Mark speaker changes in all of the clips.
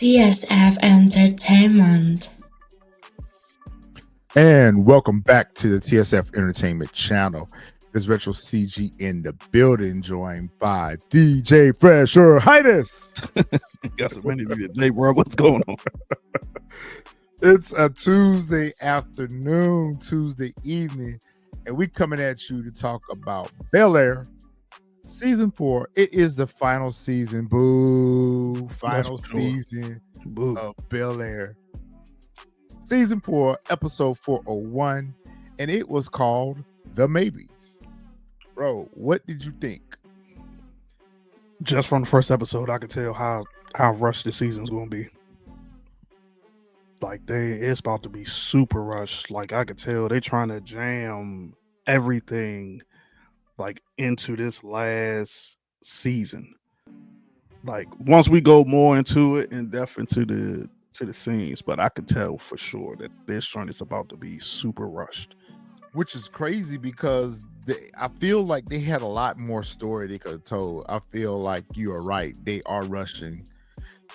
Speaker 1: TSF Entertainment.
Speaker 2: And welcome back to the TSF Entertainment channel. This Retro CG in the building, joined by DJ Fresher Highness.
Speaker 3: Got so many of you today, bro. What's going on?
Speaker 2: It's a Tuesday afternoon, Tuesday evening, and we coming at you to talk about Bel-Air Season 4. It is the final season. Boo. Final season of Bel-Air. Season 4, episode 401, and it was called The Maybes. Bro, what did you think?
Speaker 3: Just from the first episode, I could tell how rushed the season's going to be. Like, it's about to be super rushed. Like, I could tell they trying to jam everything, like, into this last season. Like, once we go more into it, in depth into the scenes, but I could tell for sure that this joint is about to be super rushed,
Speaker 2: which is crazy because I feel like they had a lot more story they could have told. I feel like you are right, they are rushing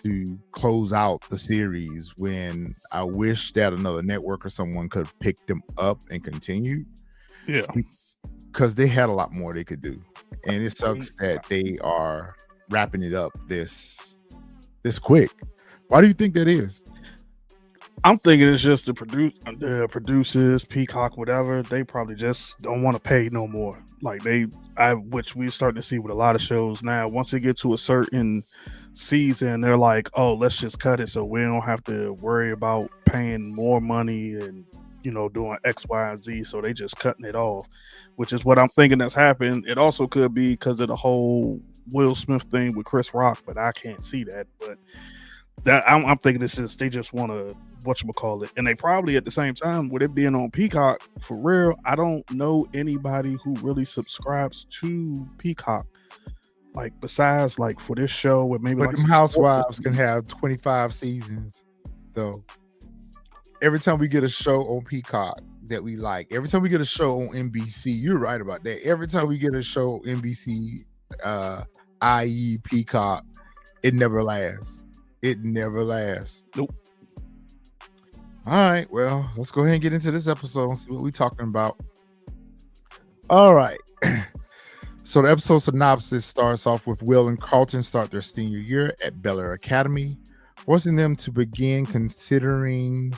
Speaker 2: to close out the series when I wish that another network or someone could have picked them up and continued, because they had a lot more they could do, and it sucks that they are wrapping it up this quick. Why do you think that is?
Speaker 3: I'm thinking it's just the producers, Peacock, whatever. They probably just don't want to pay no more. Like which we're starting to see with a lot of shows now. Once they get to a certain season, they're like, "Oh, let's just cut it, so we don't have to worry about paying more money and doing X, Y, and Z." So they just cutting it off, which is what I'm thinking that's happened. It also could be because of the whole Will Smith thing with Chris Rock, but I can't see that. But I'm thinking it's just they just want to whatchamacallit, and they probably at the same time with it being on Peacock for real. I don't know anybody who really subscribes to Peacock, like besides like for this show with maybe like
Speaker 2: them Housewives can have 25 seasons though. Every time we get a show on Peacock that we like, every time we get a show on NBC, you're right about that. Every time we get a show on NBC, i.e. Peacock, it never lasts. It never lasts.
Speaker 3: Nope.
Speaker 2: All right, well, let's go ahead and get into this episode and see what we're talking about. All right. So the episode synopsis starts off with Will and Carlton start their senior year at Bel-Air Academy, forcing them to begin considering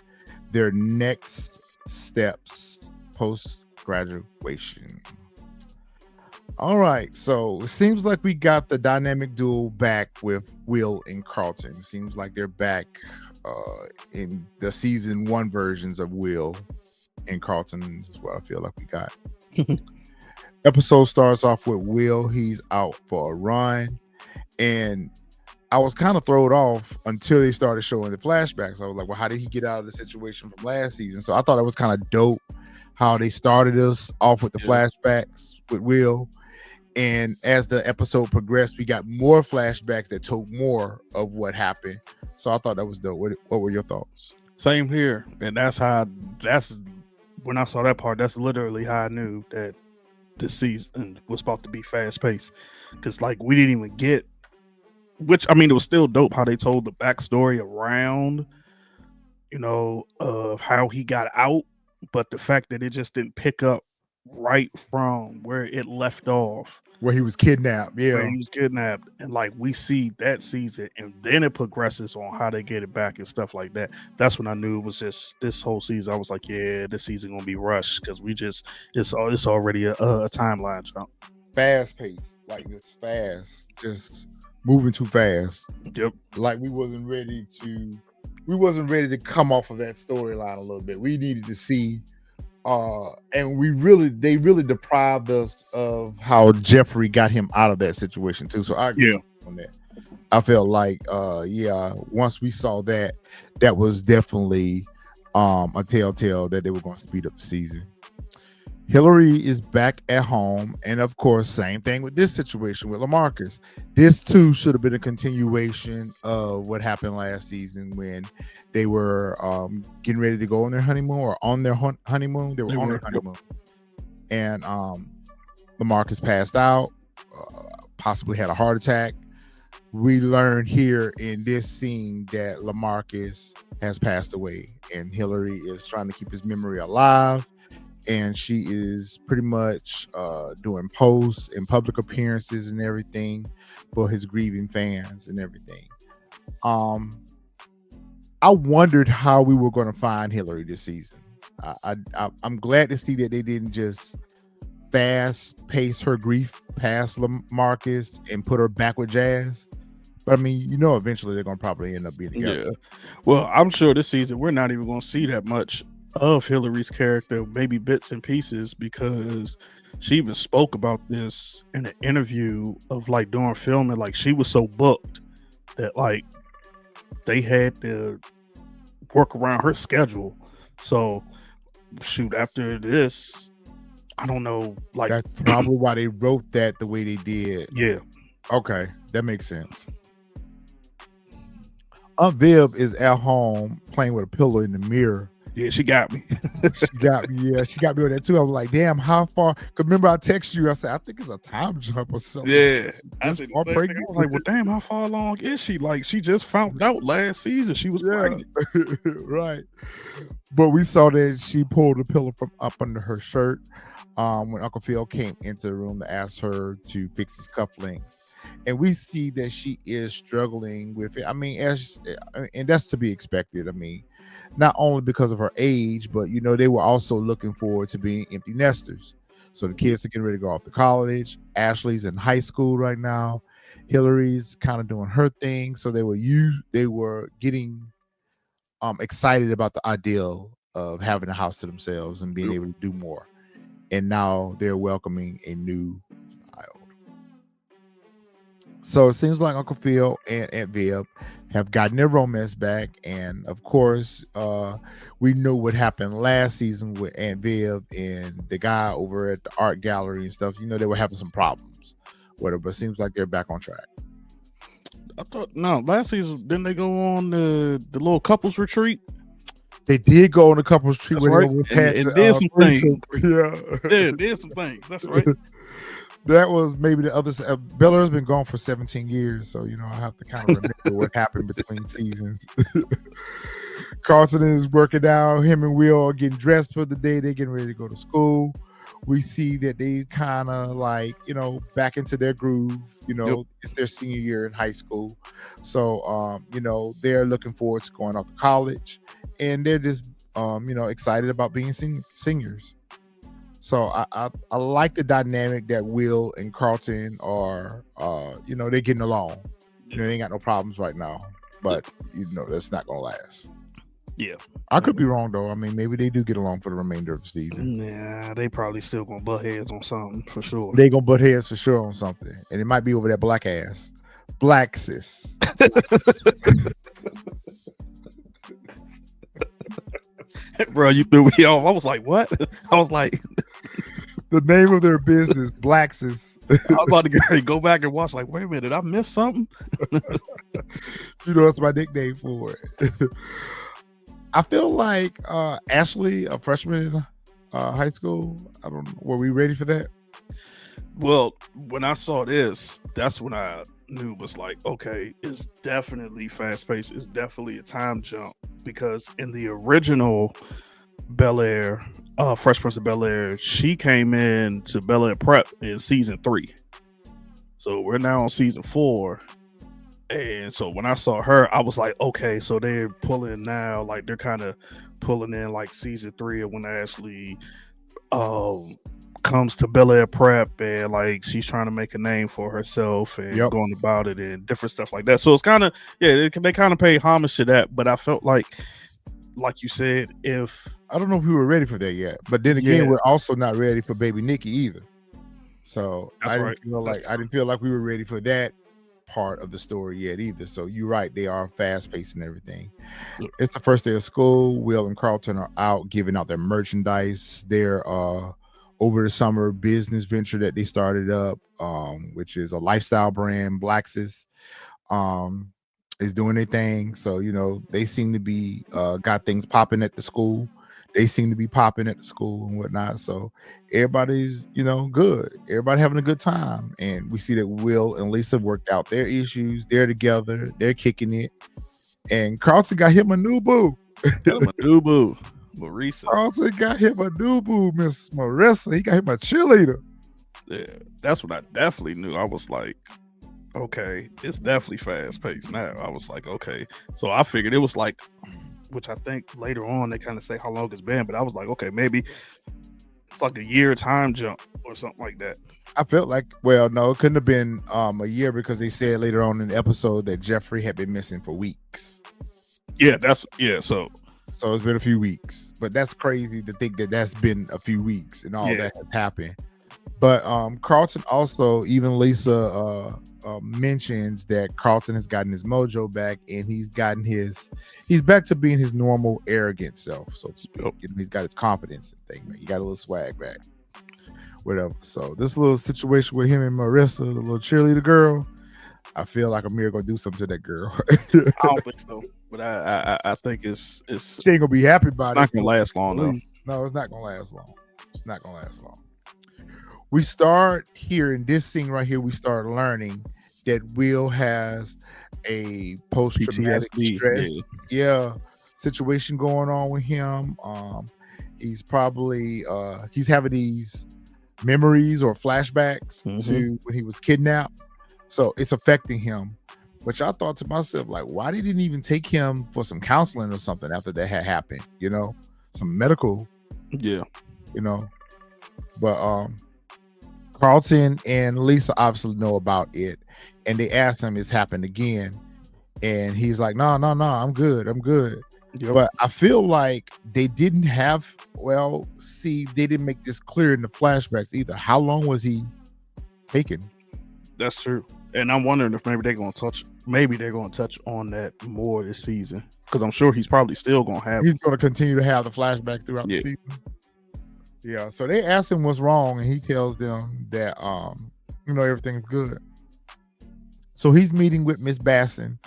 Speaker 2: their next steps post-graduation. All right, so it seems like we got the dynamic duo back with Will and Carlton. It seems like they're back in the season 1 versions of Will and Carlton is what I feel like we got. Episode starts off with Will. He's out for a run, and I was kind of thrown off until they started showing the flashbacks. I was like, well, how did he get out of the situation from last season? So I thought it was kind of dope how they started us off with the flashbacks with Will. And as the episode progressed, we got more flashbacks that told more of what happened. So I thought that was dope. What were your thoughts?
Speaker 3: Same here. And that's when I saw that part, that's literally how I knew that the season was about to be fast paced. Because like we didn't even get, which I mean, it was still dope how they told the backstory around, of how he got out. But the fact that it just didn't pick up right from where it left off,
Speaker 2: where he was kidnapped.
Speaker 3: Where he was kidnapped, and like we see that season, and then it progresses on how they get it back and stuff like that. That's when I knew it was just this whole season. I was like, yeah, this season gonna be rushed because it's already a timeline jump.
Speaker 2: Fast paced, like it's fast, just moving too fast.
Speaker 3: Yep.
Speaker 2: Like we wasn't ready to come off of that storyline a little bit. We needed to see. And they really deprived us of how Jeffrey got him out of that situation too. So I agree on that. I felt like, once we saw that was definitely a telltale that they were going to speed up the season. Hillary is back at home, and of course, same thing with this situation with LaMarcus. This too should have been a continuation of what happened last season when they were getting ready to go on their honeymoon or on their honeymoon. They were on their honeymoon, and LaMarcus passed out, possibly had a heart attack. we learn here in this scene that Lamarcus has passed away, and Hillary is trying to keep his memory alive. And she is pretty much doing posts and public appearances and everything for his grieving fans and everything. Um, I wondered how we were going to find Hillary this season. I'm glad to see that they didn't just fast pace her grief past Lamarcus and put her back with Jazz. But I mean, eventually they're going to probably end up being together.
Speaker 3: Yeah. Well, I'm sure this season we're not even going to see that much of Hillary's character, maybe bits and pieces, because she even spoke about this in an interview of like during filming. Like she was so booked that like they had to work around her schedule. So shoot, after this, I don't know. Like
Speaker 2: That's probably why they wrote that the way they did.
Speaker 3: Yeah.
Speaker 2: Okay, that makes sense. Aunt Viv is at home playing with a pillow in the mirror.
Speaker 3: Yeah, she got me.
Speaker 2: She got me. Yeah, she got me on that too. I was like, damn, how far? Because remember, I texted you. I said, I think it's a time jump or something.
Speaker 3: Yeah. I
Speaker 2: This
Speaker 3: said the
Speaker 2: far
Speaker 3: same thing. I
Speaker 2: pregnant?
Speaker 3: was like, well, damn, how far along is she? Like, she just found out last season she was pregnant.
Speaker 2: Right. But we saw that she pulled the pillow from up under her shirt when Uncle Phil came into the room to ask her to fix his cufflinks. And we see that she is struggling with it. I mean, and that's to be expected. I mean, not only because of her age, but they were also looking forward to being empty nesters. So the kids are getting ready to go off to college. Ashley's in high school right now. Hillary's kind of doing her thing. So they were getting excited about the ideal of having a house to themselves and being able to do more. And now they're welcoming a new child. So it seems like Uncle Phil and Aunt Viv have gotten their romance back. And of course, we know what happened last season with Aunt Viv and the guy over at the art gallery and stuff. They were having some problems with her, but it seems like they're back on track.
Speaker 3: I thought last season didn't they go on the little couples retreat?
Speaker 2: They did go on a couples retreat where
Speaker 3: right.
Speaker 2: they
Speaker 3: did some things.
Speaker 2: Yeah,
Speaker 3: did some things. That's right.
Speaker 2: That was maybe the other side. Bel-Air's been gone for 17 years, so I have to kind of remember what happened between seasons. Carlton is working out. Him and Will are getting dressed for the day. They're getting ready to go to school. We see that they kind of like, back into their groove. It's their senior year in high school. So, they're looking forward to going off to college. And they're just, excited about being seniors. So I like the dynamic that Will and Carlton are, they're getting along. They ain't got no problems right now. But, that's not going to last.
Speaker 3: Yeah.
Speaker 2: I could be wrong, though. I mean, maybe they do get along for the remainder of the season.
Speaker 3: Yeah, they probably still going to butt heads on something for sure.
Speaker 2: They going to butt heads for sure on something. And it might be over that black ass. Black sis.
Speaker 3: Bro, you threw me off. I was like, what? I was like,
Speaker 2: the name of their business, Blacksis.
Speaker 3: I was about to go back and watch. Like, wait a minute, did I miss something?
Speaker 2: That's my nickname for it. I feel like Ashley, a freshman in high school. I don't know. Were we ready for that?
Speaker 3: Well, when I saw this, that's when I knew it was like, okay, it's definitely fast paced. It's definitely a time jump, because in the original Bel-Air, Fresh Prince of Bel-Air, she came in to Bel-Air Prep in season 3. So we're now on season 4. And so when I saw her, I was like, okay, so they're pulling now, like they're kind of pulling in like season 3 of when Ashley comes to Bel-Air Prep, and like she's trying to make a name for herself and going about it and different stuff like that. So it's kind of, they kind of pay homage to that. But I felt like you said, if
Speaker 2: I don't know if we were ready for that yet, but then again, we're also not ready for baby Nikki either. So I didn't feel like we were ready for that part of the story yet either. So you're right, they are fast paced and everything. It's the first day of school. Will and Carlton are out giving out their merchandise. They're over the summer business venture that they started up, which is a lifestyle brand. Blacksis is doing their thing. So they seem to be got things popping at the school. They seem to be popping at the school and whatnot. So everybody's, good. Everybody having a good time. And we see that Will and Lisa worked out their issues. They're together. They're kicking it. And Carlton got him a new boo.
Speaker 3: Got him a new boo, Marisa.
Speaker 2: Carlton got him a new boo, Miss Marissa. He got him a cheerleader.
Speaker 3: Yeah, that's what I definitely knew. I was like, okay, it's definitely fast paced now. I was like, okay. So I figured it was like, which I think later on they kind of say how long it's been, but I was like, okay, maybe it's like a year time jump or something like that.
Speaker 2: I felt like, well, no, it couldn't have been a year because they said later on in the episode that Jeffrey had been missing for weeks.
Speaker 3: Yeah, so
Speaker 2: it's been a few weeks, but that's crazy to think that that's been a few weeks and all that has happened. But Carlton also, even Lisa mentions that Carlton has gotten his mojo back, and he's back to being his normal arrogant self, so to speak. He's got his confidence and thing, man. He got a little swag back, whatever. So this little situation with him and Marissa, the little cheerleader girl, I feel like Amir gonna do something to that girl.
Speaker 3: I don't think so, but I think it's
Speaker 2: she ain't gonna be happy about it.
Speaker 3: It's not gonna last long though.
Speaker 2: No, it's not gonna last long. It's not gonna last long. We start here in this scene right here. We start learning that Will has a post-traumatic stress, situation going on with him. He's probably he's having these memories or flashbacks to when he was kidnapped. So it's affecting him. Which I thought to myself, like, why they didn't even take him for some counseling or something after that had happened? Some medical.
Speaker 3: Yeah.
Speaker 2: But Carlton and Lisa obviously know about it, and they asked him, "It's happened again?" And he's like, "No, I'm good. Yep. But I feel like they didn't have. They didn't make this clear in the flashbacks either. How long was he taken?
Speaker 3: That's true, and I'm wondering if maybe they're going to touch on that more this season, because I'm sure he's probably still going to have.
Speaker 2: He's going to continue to have the flashback throughout the season. Yeah, so they ask him what's wrong, and he tells them that everything's good. So he's meeting with Miss Basson.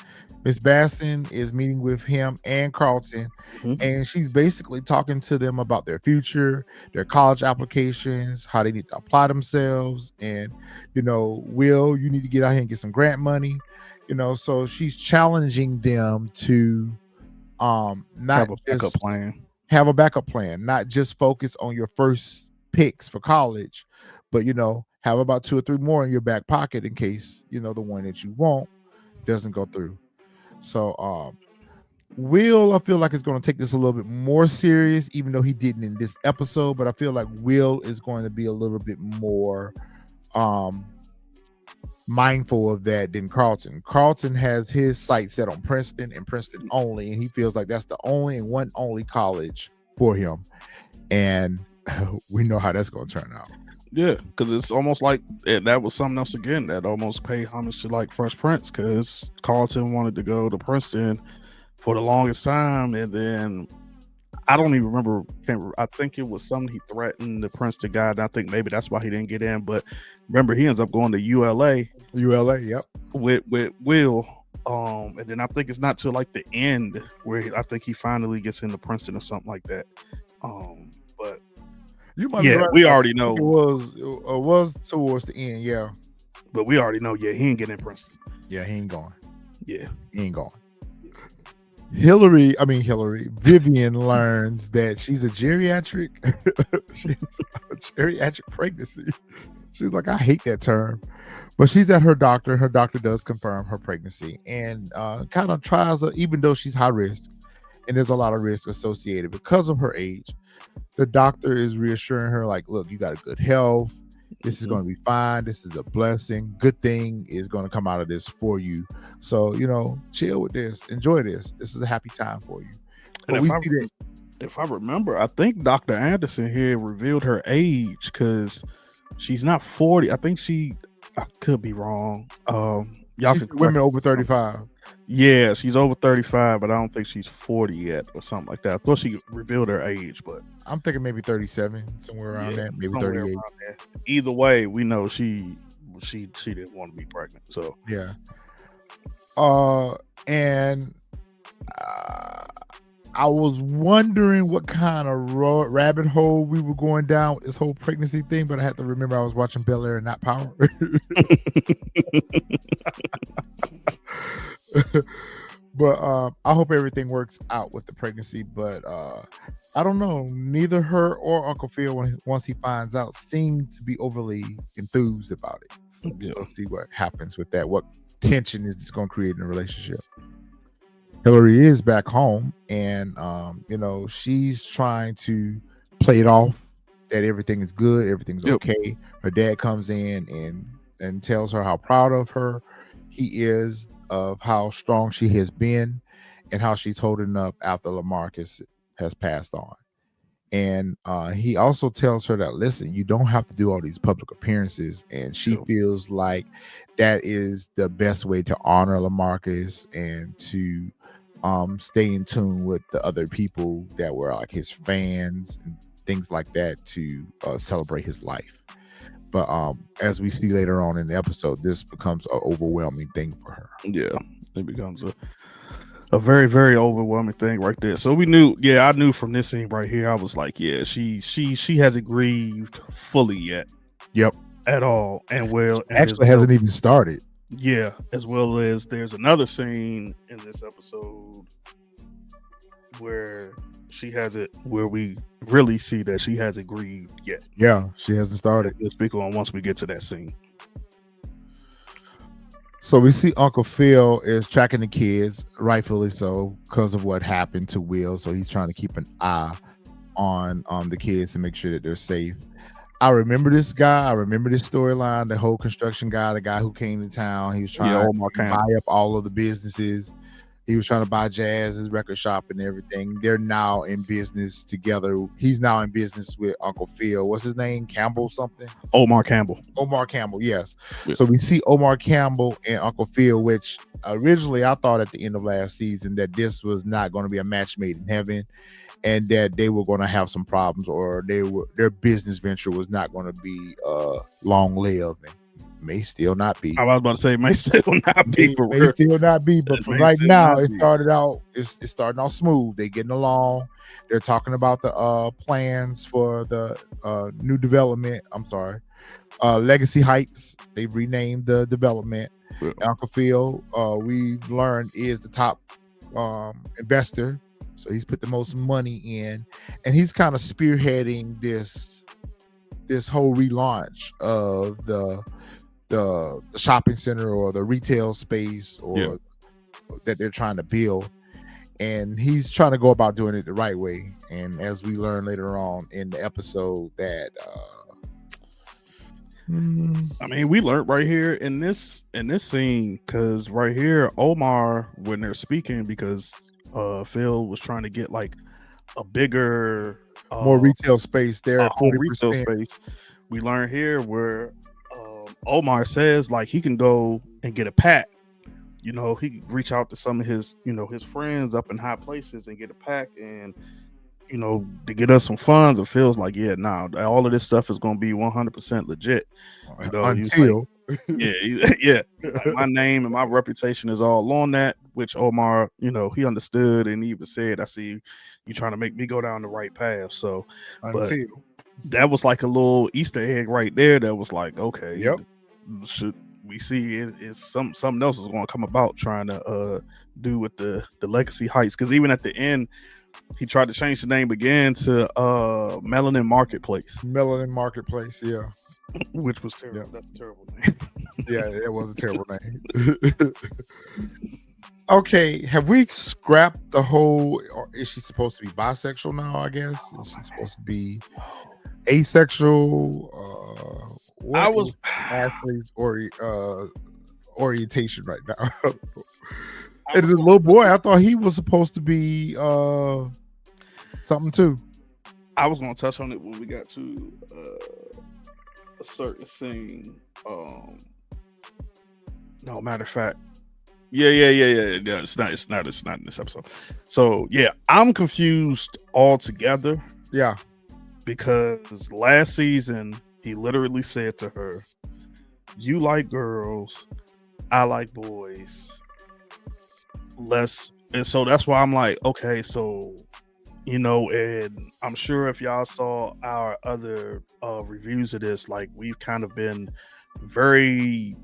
Speaker 2: Miss Basson is meeting with him and Carlton, and she's basically talking to them about their future, their college applications, how they need to apply themselves, and Will, you need to get out here and get some grant money. So she's challenging them to not have a backup plan, not just focus on your first picks for college, but have about 2 or 3 more in your back pocket in case the one that you want doesn't go through. So Will, I feel like, is going to take this a little bit more serious, even though he didn't in this episode. But I feel like Will is going to be a little bit more mindful of that than Carlton. Carlton has his sights set on Princeton and Princeton only, and he feels like that's the only and one only college for him. And we know how that's going to turn out.
Speaker 3: Yeah, because it's almost like that was something else again that almost paid homage to like Fresh Prince, because Carlton wanted to go to Princeton for the longest time, and then I don't even remember. I think it was something he threatened the Princeton guy, and I think maybe that's why he didn't get in. But remember, he ends up going to ULA.
Speaker 2: Yep.
Speaker 3: With Will, and then I think it's not till like the end where I think he finally gets into Princeton or something like that. But we already know
Speaker 2: it was towards the end. Yeah,
Speaker 3: but we already know. Yeah, he ain't getting in Princeton.
Speaker 2: Yeah, he ain't going.
Speaker 3: Yeah,
Speaker 2: he ain't going. Vivian learns that she's a geriatric pregnancy. She's like, I hate that term, but she's at her doctor. Her doctor does confirm her pregnancy and kind of tries her, even though she's high risk and there's a lot of risk associated because of her age. The doctor is reassuring her, like, look, you got a good health. This is going to be fine. This is a blessing. Good thing is going to come out of this for you. So, chill with this. Enjoy this. This is a happy time for you.
Speaker 3: And if I remember, I think Dr. Anderson here revealed her age, because she's not 40. I think I could be wrong.
Speaker 2: She's women over 35.
Speaker 3: Yeah, she's over 35, but I don't think she's 40 yet or something like that. I thought she revealed her age, but
Speaker 2: I'm thinking maybe 37, somewhere around that, maybe 38.
Speaker 3: Either way, we know she didn't want to be pregnant. So
Speaker 2: yeah. And I was wondering what kind of rabbit hole we were going down with this whole pregnancy thing, but I had to remember I was watching Bel-Air and not Power. But I hope everything works out with the pregnancy. But I don't know. Neither her or Uncle Phil, once he finds out, seem to be overly enthused about it. So we'll see what happens with that. What tension is this going to create in a relationship? Hillary is back home, and she's trying to play it off that everything is good, everything's okay. Her dad comes in and tells her how proud of her he is, of how strong she has been, and how she's holding up after Lamarcus has passed on. And he also tells her that, listen, you don't have to do all these public appearances. And she feels like that is the best way to honor Lamarcus and to stay in tune with the other people that were like his fans and things like that, to celebrate his life. But as we see later on in the episode, this becomes an overwhelming thing for her.
Speaker 3: Yeah, it becomes a very, very overwhelming thing right there. So we knew, I knew from this scene right here, I was like, yeah, she hasn't grieved fully yet.
Speaker 2: Yep.
Speaker 3: At all. And
Speaker 2: actually hasn't even started.
Speaker 3: Yeah, as well as there's another scene in this episode where we really see that she hasn't grieved yet.
Speaker 2: Yeah, she hasn't started.
Speaker 3: Let's speak on once we get to that scene.
Speaker 2: So we see Uncle Phil is tracking the kids, rightfully so, because of what happened to Will. So he's trying to keep an eye on the kids and make sure that they're safe. I remember this guy. I remember this storyline. The whole construction guy, the guy who came to town. He was trying to buy up all of the businesses. He was trying to buy Jazz's record shop and everything. They're now in business together. He's now in business with Uncle Phil. What's his name? Campbell something?
Speaker 3: Omar Campbell.
Speaker 2: Omar Campbell, yes. Yeah. So we see Omar Campbell and Uncle Phil, which originally I thought at the end of last season that this was not going to be a match made in heaven, and that they were going to have some problems, or their business venture was not going to be long-lived. May still not be.
Speaker 3: I was about to say, may still not be.
Speaker 2: May still not be, but for right now, it's starting out smooth. They're getting along. They're talking about the plans for the new development. I'm sorry, Legacy Heights. They've renamed the development. Yeah. Uncle Phil, we've learned, is the top investor. So he's put the most money in, and he's kind of spearheading this whole relaunch of the shopping center or the retail space that they're trying to build. And he's trying to go about doing it the right way. And as we learn later on in the episode that
Speaker 3: I mean, we learned right here in this scene, because right here, Omar, when they're speaking, because Phil was trying to get like a bigger
Speaker 2: more retail space there at 40%.
Speaker 3: Retail space. We learn here where Omar says like he can go and get a pack. He can reach out to some of his his friends up in high places and get a pack, and to get us some funds. It feels like all of this stuff is going to be 100% legit
Speaker 2: until
Speaker 3: like, my name and my reputation is all on that, which Omar he understood, and he even said, I see you trying to make me go down the right path. So but that was like a little Easter egg right there that was like, okay, should we see it's something else is going to come about trying to do with the Legacy Heights, because even at the end he tried to change the name again to Melanin Marketplace,
Speaker 2: yeah.
Speaker 3: Which was terrible. That's a terrible name.
Speaker 2: Yeah, it was a terrible name. Okay, have we scrapped the whole, or is she supposed to be bisexual now, I guess? Is she supposed to be asexual?
Speaker 3: I was
Speaker 2: Ashley's orientation right now. And the little boy, I thought he was supposed to be something too.
Speaker 3: I was going to touch on it when we got to a certain scene. No, matter of fact, yeah. It's not in this episode. So yeah, I'm confused altogether.
Speaker 2: Yeah,
Speaker 3: because last season he literally said to her, "You like girls, I like boys. Let's And so that's why I'm like, okay, so and I'm sure if y'all saw our other reviews of this, like we've kind of been very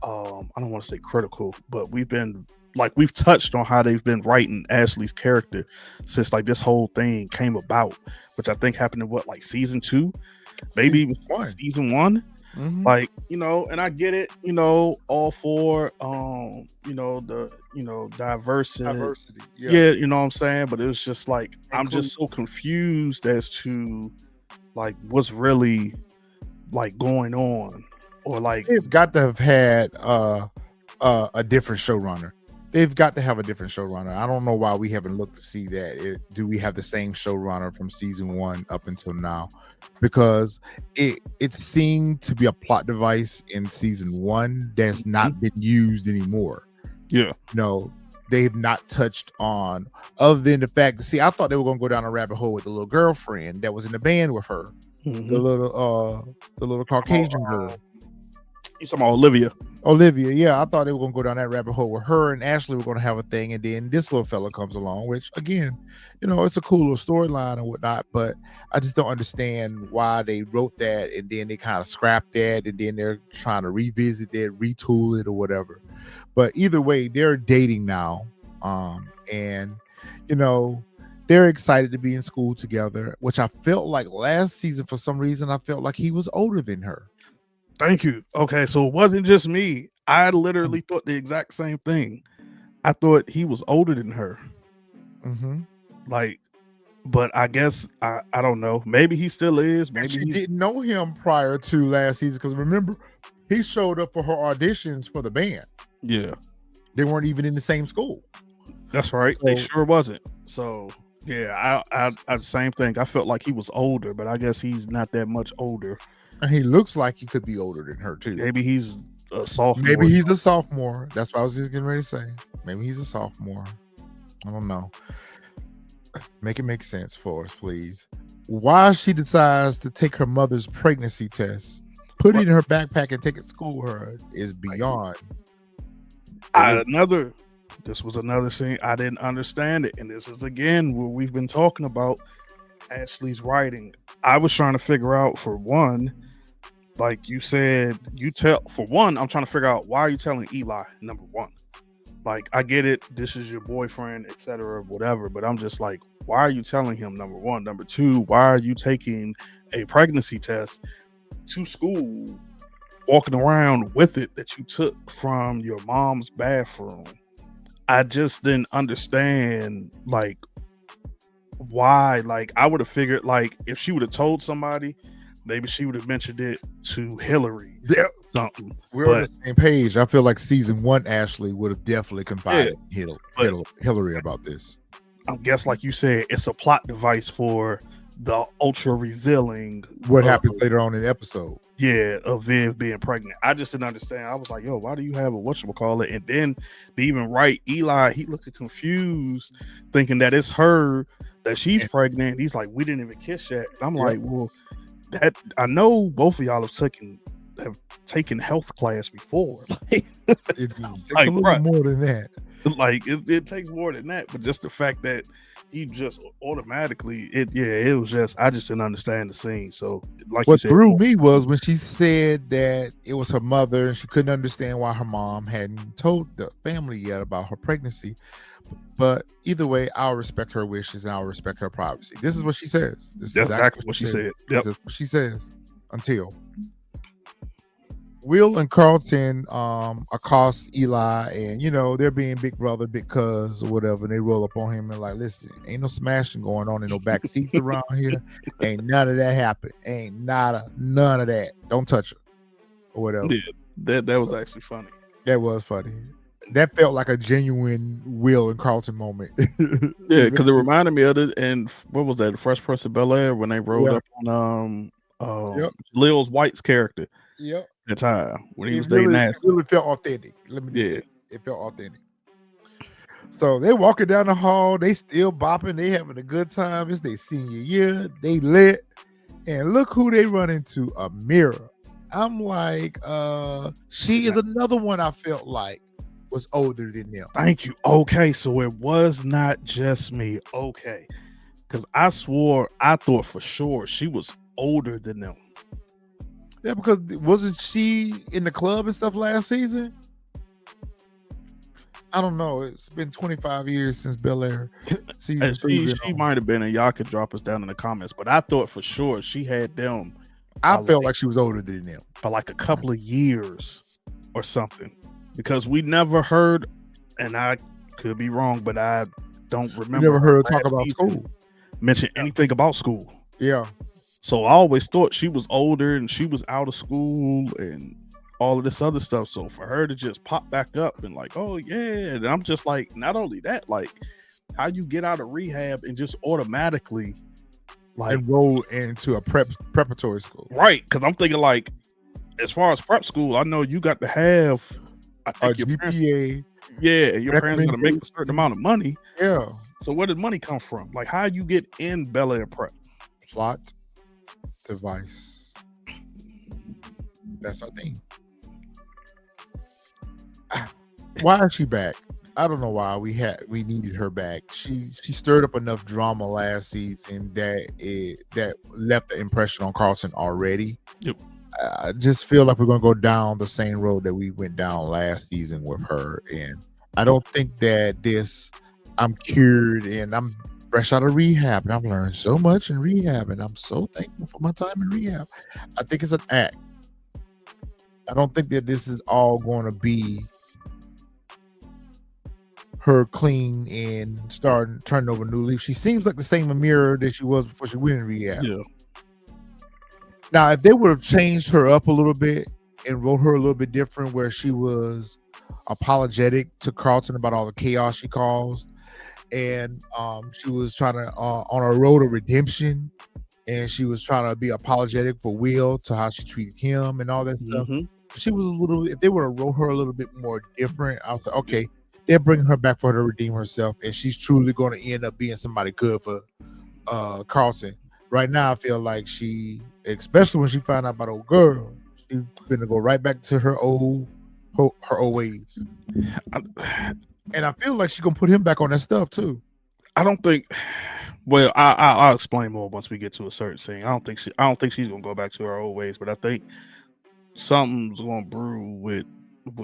Speaker 3: I don't want to say critical, but we've been like we've touched on how they've been writing Ashley's character since like this whole thing came about, which I think happened in what, like season 2, maybe
Speaker 2: Season
Speaker 3: even
Speaker 2: one.
Speaker 3: season 1.
Speaker 2: Mhm.
Speaker 3: Like, and I get it, all for the diverse and
Speaker 2: Diversity. Yeah.
Speaker 3: yeah, you know what I'm saying, but it was just like I'm
Speaker 2: Include.
Speaker 3: just so confused as to like what's really like going on, or like
Speaker 2: They've got to have had a different showrunner. They've got to have a different showrunner. I don't know why we haven't looked to see that. Do we have the same showrunner from season 1 up until now? Because it seemed to be a plot device in season 1 that's not been used anymore.
Speaker 3: yeah.
Speaker 2: No, they've not touched on, other than the fact that, see, I thought they were going to go down a rabbit hole with the little girlfriend that was in the band with her,
Speaker 3: Mhm.
Speaker 2: the little Caucasian girl.
Speaker 3: You talking about Olivia?
Speaker 2: Yeah, I thought they were gonna go down that rabbit hole with her and Ashley were gonna have a thing, and then this little fella comes along, which again, it's a cool little storyline and whatnot, but I just don't understand why they wrote that and then they kind of scrapped that and then they're trying to revisit it, retool it, or whatever. But either way, they're dating now, and they're excited to be in school together, which I felt like last season for some reason I felt like he was older than her.
Speaker 3: Thank you. Okay, so it wasn't just me. I literally thought the exact same thing. I thought he was older than her.
Speaker 2: Mm-hmm.
Speaker 3: Like, but I guess I don't know. Maybe he still is. Maybe
Speaker 2: she
Speaker 3: he
Speaker 2: didn't know him prior to last season, because remember, he showed up for her auditions for the band.
Speaker 3: Yeah,
Speaker 2: they weren't even in the same school.
Speaker 3: That's right.
Speaker 2: So,
Speaker 3: they sure wasn't. So yeah, I same thing. I felt like he was older, but I guess he's not that much older.
Speaker 2: and he looks like he could be older than her too.
Speaker 3: Maybe he's a sophomore.
Speaker 2: Maybe he's a sophomore. That's what I was just getting ready to say. Maybe he's a sophomore. I don't know. Make it make sense for us, please. Why she decides to take her mother's pregnancy test, put it in her backpack, and take it to school with her is beyond.
Speaker 3: This was another scene I didn't understand it, and this is again where we've been talking about Ashley's writing. I was trying to figure out, for one, like you said, I'm trying to figure out, why are you telling Eli, number one? Like, I get it, this is your boyfriend, etc., whatever, but I'm just like, why are you telling him, number one? Number two, why are you taking a pregnancy test to school, walking around with it that you took from your mom's bathroom? I just didn't understand, like, why. Like, I would have figured, like, if she would have told somebody, maybe she would have mentioned it to Hillary.
Speaker 2: Yeah,
Speaker 3: something.
Speaker 2: We're on the same page. I feel like season 1 Ashley would have definitely confided Hillary about this.
Speaker 3: I guess, like you said, it's a plot device for the ultra revealing
Speaker 2: what happens later on in the episode.
Speaker 3: Yeah, of Viv being pregnant. I just didn't understand. I was like, yo, why do you have a whatchamacallit? And then they even write Eli, he looking confused, thinking that it's her, that she's pregnant. He's like, we didn't even kiss yet. And I'm like, well, that I know both of y'all have taken health class before.
Speaker 2: It takes a little more than that.
Speaker 3: Like, it takes more than that, but just the fact that he just automatically it was just, I just didn't understand the scene. So like
Speaker 2: what
Speaker 3: you said,
Speaker 2: threw me was when she said that it was her mother and she couldn't understand why her mom hadn't told the family yet about her pregnancy. But either way, I'll respect her wishes and I'll respect her privacy. This is what she says. This is
Speaker 3: exactly what she said.
Speaker 2: This is what she says. Until Will and Carlton accost Eli, and they're being big brother, big cuz, or whatever, and they roll up on him and like, listen, ain't no smashing going on in no back seats around here. Ain't none of that happen. Ain't none of that. Don't touch her. Or whatever.
Speaker 3: Yeah, that was actually funny.
Speaker 2: That was funny. That felt like a genuine Will and Carlton moment.
Speaker 3: Yeah, because it reminded me of it. And what was that? The Fresh Prince of Bel-Air, when they rolled up on Lil White's character.
Speaker 2: Yep.
Speaker 3: The time when he was
Speaker 2: dating
Speaker 3: Ashley.
Speaker 2: It really felt authentic. Let me just say, it felt authentic. So they walking down the hall, they still bopping, they having a good time. It's their senior year, they lit, and look who they run into, Amira. I'm like, she is another one I felt like was older than them.
Speaker 3: Thank you. Okay, so it was not just me. Okay, because I thought for sure she was older than them.
Speaker 2: Yeah, because wasn't she in the club and stuff last season? I don't know. It's been 25 years since Bel-Air season
Speaker 3: And
Speaker 2: 3 been
Speaker 3: she
Speaker 2: on.
Speaker 3: might have been, and y'all could drop us down in the comments. But I thought for sure she had them
Speaker 2: I felt like she was older than them.
Speaker 3: for like a couple of years or something, because we never heard, and I could be wrong, but I don't
Speaker 2: You
Speaker 3: remember
Speaker 2: never heard her talk
Speaker 3: last
Speaker 2: about
Speaker 3: season
Speaker 2: school.
Speaker 3: mention anything about school.
Speaker 2: Yeah.
Speaker 3: So I always thought she was older and she was out of school and all of this other stuff. So for her to just pop back up and like, oh yeah, and I'm just like, not only that, like how you get out of rehab and just automatically like
Speaker 2: enroll into a preparatory school.
Speaker 3: Right. Because I'm thinking like, as far as prep school, I know you got to have
Speaker 2: a GPA.
Speaker 3: Your parents got to make a certain amount of money.
Speaker 2: Yeah.
Speaker 3: So where did money come from? Like how you get in Bel-Air prep?
Speaker 2: Plot device. That's our thing. Why is she back? I don't know why we needed her back. She stirred up enough drama last season that left the impression on Carlton already.
Speaker 3: Yep.
Speaker 2: I just feel like we're gonna go down the same road that we went down last season with her, and I don't think that I'm cured and I'm fresh out of rehab and I've learned so much in rehab and I'm so thankful for my time in rehab. I think it's an act. I don't think that this is all going to be her clean and turning over a new leaf. She seems like the same Amira that she was before she went in rehab.
Speaker 3: Yeah.
Speaker 2: Now, if they would have changed her up a little bit and wrote her a little bit different, where she was apologetic to Carlton about all the chaos she caused, and she was trying to on a road of redemption, and she was trying to be apologetic for Will to how she treated him and all that stuff. She was a little. If they would have wrote her a little bit more different, I was like, okay, they're bringing her back for her to redeem herself, and she's truly going to end up being somebody good for Carlton. Right now, I feel like she, especially when she found out about old girl, she's gonna go right back to her old ways. And I feel like she's gonna put him back on that stuff too.
Speaker 3: I don't think. Well, I'll explain more once we get to a certain scene. I don't think she's gonna go back to her old ways, but I think something's gonna brew with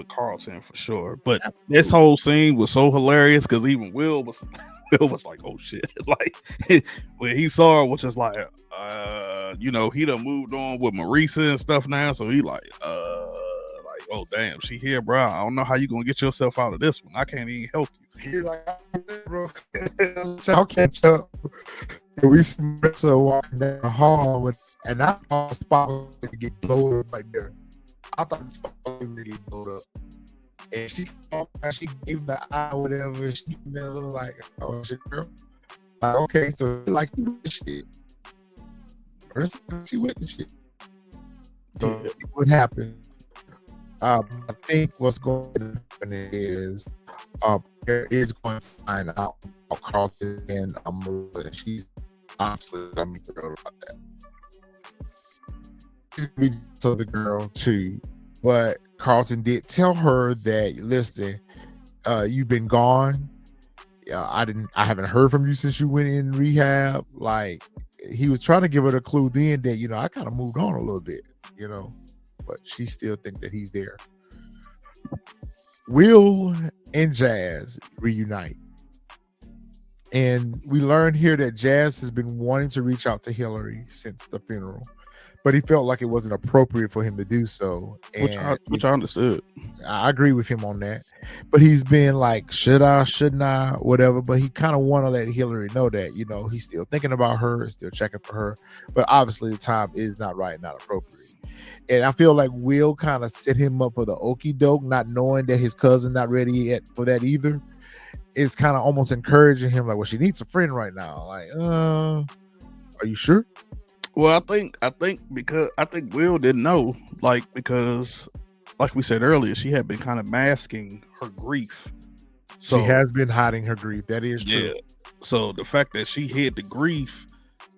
Speaker 3: Carlton for sure. But this whole scene was so hilarious because even Will was like, oh shit. Like when he saw her, which is like he done moved on with Marisa and stuff now. So he like, oh damn, she here, bro. I don't know how you gonna get yourself out of this one. I can't even help you.
Speaker 2: He's like, bro, I'll catch up. And we see Marissa walking down the hall and I thought the spot was gonna get blown up right there. I thought the spot was gonna get blown up. And she gave the eye, whatever. She gave me a little like, oh shit, girl. Like, okay, so like you with the shit. First, she with the shit. So what happened? I think what's going to happen is there is going to find out about Carlton and Marissa, and she's honestly I'm girl about that. She's gonna be to the girl too, but Carlton did tell her that, listen, you've been gone. I haven't heard from you since you went in rehab. Like he was trying to give her the clue then that, I kind of moved on a little bit, but she still think that he's there. Will and Jazz reunite. And we learned here that Jazz has been wanting to reach out to Hillary since the funeral, but he felt like it wasn't appropriate for him to do so. And
Speaker 3: which I understood.
Speaker 2: I agree with him on that. But he's been like, should I, shouldn't I, whatever. But he kind of want to let Hillary know that, he's still thinking about her, still checking for her. But obviously the time is not right, not appropriate. And I feel like Will kind of set him up for the okie doke, not knowing that his cousin not ready yet for that either. It's kind of almost encouraging him, like, well, she needs a friend right now. Like, are you sure?
Speaker 3: Well, I think because Will didn't know, because like we said earlier, she had been kind of masking her grief. So
Speaker 2: she has been hiding her grief. That is true.
Speaker 3: Yeah. So the fact that she hid the grief,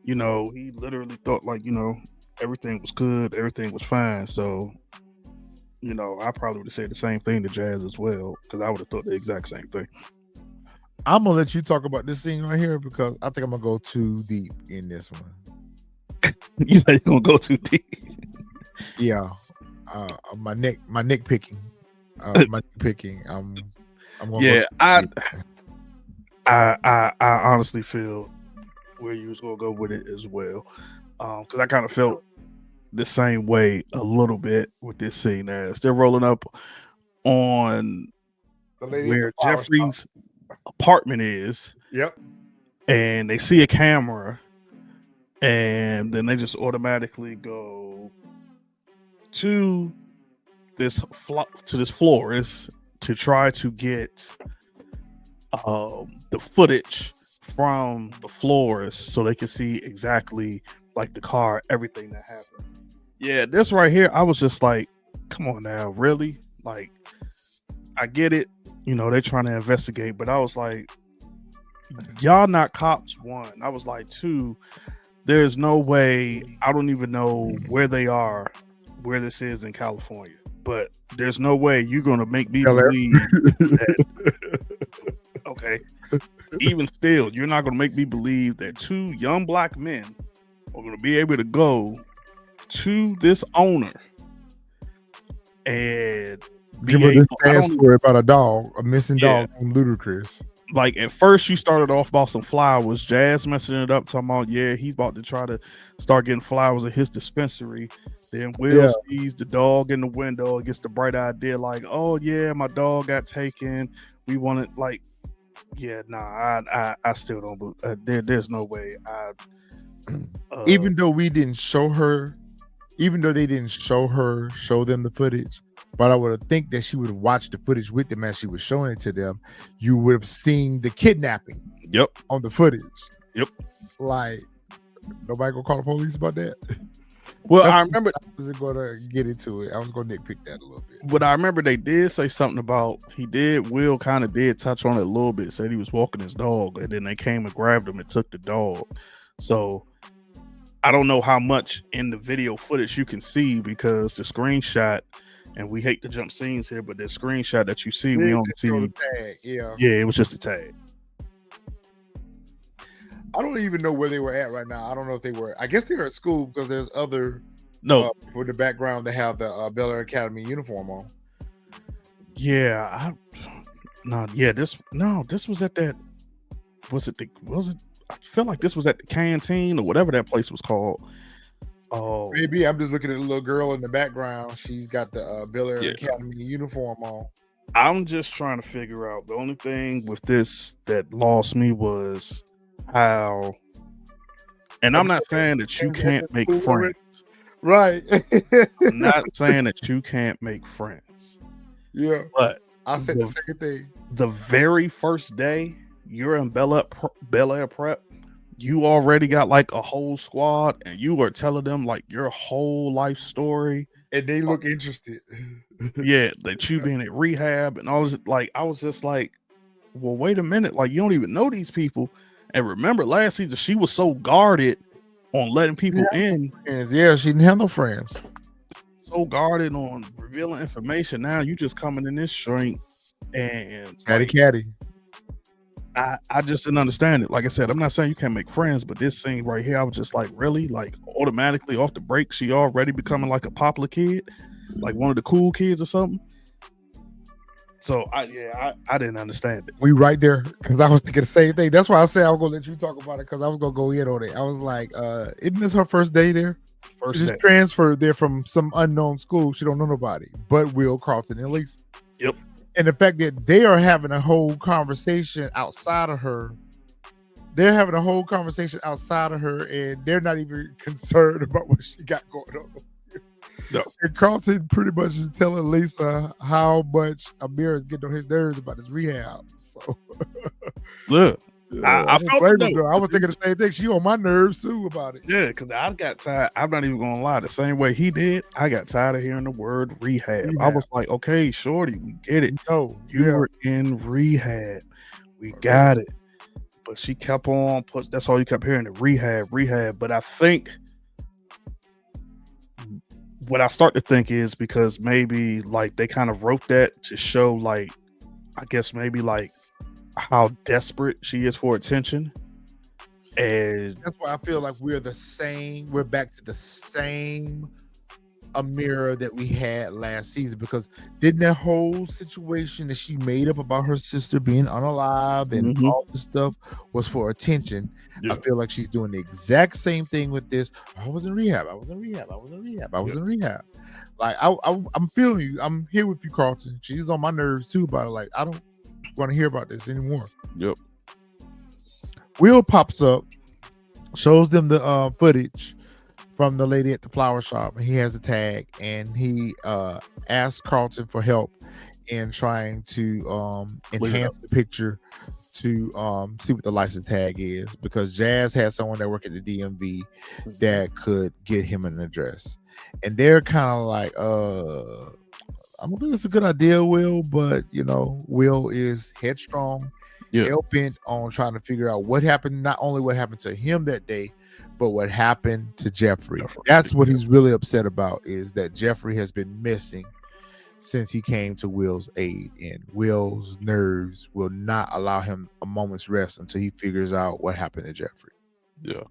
Speaker 3: he literally thought everything was good, everything was fine. So you know, I probably would have said the same thing to Jazz as well, because I would have thought the exact same thing.
Speaker 2: I'm gonna let you talk about this scene right here because I think I'm gonna go too deep in this one.
Speaker 3: You say you're gonna go too deep.
Speaker 2: Yeah, my neck picking. I'm gonna
Speaker 3: Yeah,
Speaker 2: go too deep.
Speaker 3: I honestly feel where you was gonna go with it as well, because I kind of felt the same way a little bit with this scene as they're rolling up on
Speaker 2: The lady
Speaker 3: where
Speaker 2: at the flower
Speaker 3: Jeffrey's apartment is,
Speaker 2: Yep.
Speaker 3: and they see a camera, and then they just automatically go to this florist to try to get the footage from the florist so they can see exactly like the car, everything that happened. Yeah, this right here, I was just like, come on now, really? Like, I get it, you know, they're trying to investigate, but I was like, y'all not cops, one. I was like, two, there's no way, I don't even know where they are, where this is in California, but there's no way you're going to make me
Speaker 2: Bel-Air.
Speaker 3: believe that, okay, even still, you're not going to make me believe that two young black men are going to be able to go to this owner and
Speaker 2: Give her this sad story about a missing dog from Ludacris.
Speaker 3: Like, at first you started off about some flowers, Jazz messing it up, talking about, yeah, he's about to try to start getting flowers at his dispensary. Then Will sees the dog in the window, gets the bright idea, like, oh yeah, my dog got taken. We want it, like, yeah, nah, I still don't. There's no way.
Speaker 2: Even though we didn't show her, even though they didn't show them the footage, but I would have think that she would have watched the footage with them as she was showing it to them. You would have seen the kidnapping.
Speaker 3: Yep.
Speaker 2: On the footage.
Speaker 3: Yep.
Speaker 2: Like, nobody gonna call the police about that.
Speaker 3: Well, I remember
Speaker 2: I wasn't gonna get into it. I was gonna nitpick that a little bit.
Speaker 3: But I remember they did say something about Will kind of did touch on it a little bit. Said he was walking his dog, and then they came and grabbed him and took the dog. So I don't know how much in the video footage you can see, because the screenshot, and we hate to jump scenes here, but the screenshot that you see, we only see
Speaker 2: the tag. Yeah,
Speaker 3: it was just a tag.
Speaker 2: I don't even know where they were at right now. I don't know if they were. I guess they were at school, because there's other people in the background that have the Bel-Air Academy uniform on.
Speaker 3: Yeah, this was at that. Was it? I feel like this was at the canteen or whatever that place was called. Oh,
Speaker 2: maybe I'm just looking at a little girl in the background. She's got the Bel-Air Academy uniform on.
Speaker 3: I'm just trying to figure out. The only thing with this that lost me was how. And I'm not saying that you can't make friends.
Speaker 2: Right.
Speaker 3: I'm not saying that you can't make friends.
Speaker 2: Yeah.
Speaker 3: But
Speaker 2: I said the same thing.
Speaker 3: The very first day you're in Bel-Air Prep, you already got like a whole squad, and you are telling them like your whole life story.
Speaker 2: And they look interested.
Speaker 3: Yeah, that you been at rehab and all this. Like, I was just like, well, wait a minute. Like, you don't even know these people. And remember last season, she was so guarded on letting people in.
Speaker 2: Yeah, she didn't have no friends.
Speaker 3: So guarded on revealing information. Now you just coming in this joint and
Speaker 2: Caddy.
Speaker 3: I just didn't understand it. Like I said, I'm not saying you can't make friends, but this scene right here, I was just like, really? Like, automatically off the break, she already becoming like a popular kid, like one of the cool kids or something. So I didn't understand it.
Speaker 2: We right there, because I was thinking the same thing. That's why I said I was gonna let you talk about it, because I was gonna go in on it. I was like, isn't this her first day there? She just transferred there from some unknown school. She don't know nobody but Will, Carlton, at least.
Speaker 3: Yep.
Speaker 2: And the fact that they are having a whole conversation outside of her. They're having a whole conversation outside of her, and they're not even concerned about what she got going on.
Speaker 3: No.
Speaker 2: And Carlton pretty much is telling Lisa how much Amir is getting on his nerves about his rehab. So
Speaker 3: look, I felt
Speaker 2: I was thinking the same thing. She on my nerves too about it.
Speaker 3: Yeah, because I got tired. I'm not even gonna lie. The same way he did, I got tired of hearing the word rehab. I was like, okay, shorty, we get it.
Speaker 2: No,
Speaker 3: you were in rehab. We got it. But she kept on that's all you kept hearing, the rehab. But I think what I start to think is because maybe like they kind of wrote that to show like I guess maybe like how desperate she is for attention. And
Speaker 2: That's why I feel like we're the same. We're back to the same a mirror that we had last season, because didn't that whole situation that she made up about her sister being unalive and
Speaker 3: Mhm.
Speaker 2: all this stuff was for attention? I
Speaker 3: Yeah.
Speaker 2: feel like she's doing the exact same thing with this. I was in rehab. I was in rehab. I was in rehab. I was in rehab. Like I'm feeling you. I'm here with you, Carlton. She's on my nerves too about it. Like I don't want to hear about this anymore.
Speaker 3: Yep.
Speaker 2: Will pops up, shows them the footage from the lady at the flower shop, and he has a tag, and he asks Carlton for help in trying to enhance the picture to see what the license tag is, because Jazz has someone that work at the DMV that could get him an address, and they're kind of like I don't think it's a good idea, Will, but you know, Will is headstrong, hell-bent on trying to figure out what happened, not only what happened to him that day, but what happened to Jeffrey. That's what he's really upset about, is that Jeffrey has been missing since he came to Will's aid, and Will's nerves will not allow him a moment's rest until he figures out what happened to Jeffrey.
Speaker 3: Yeah.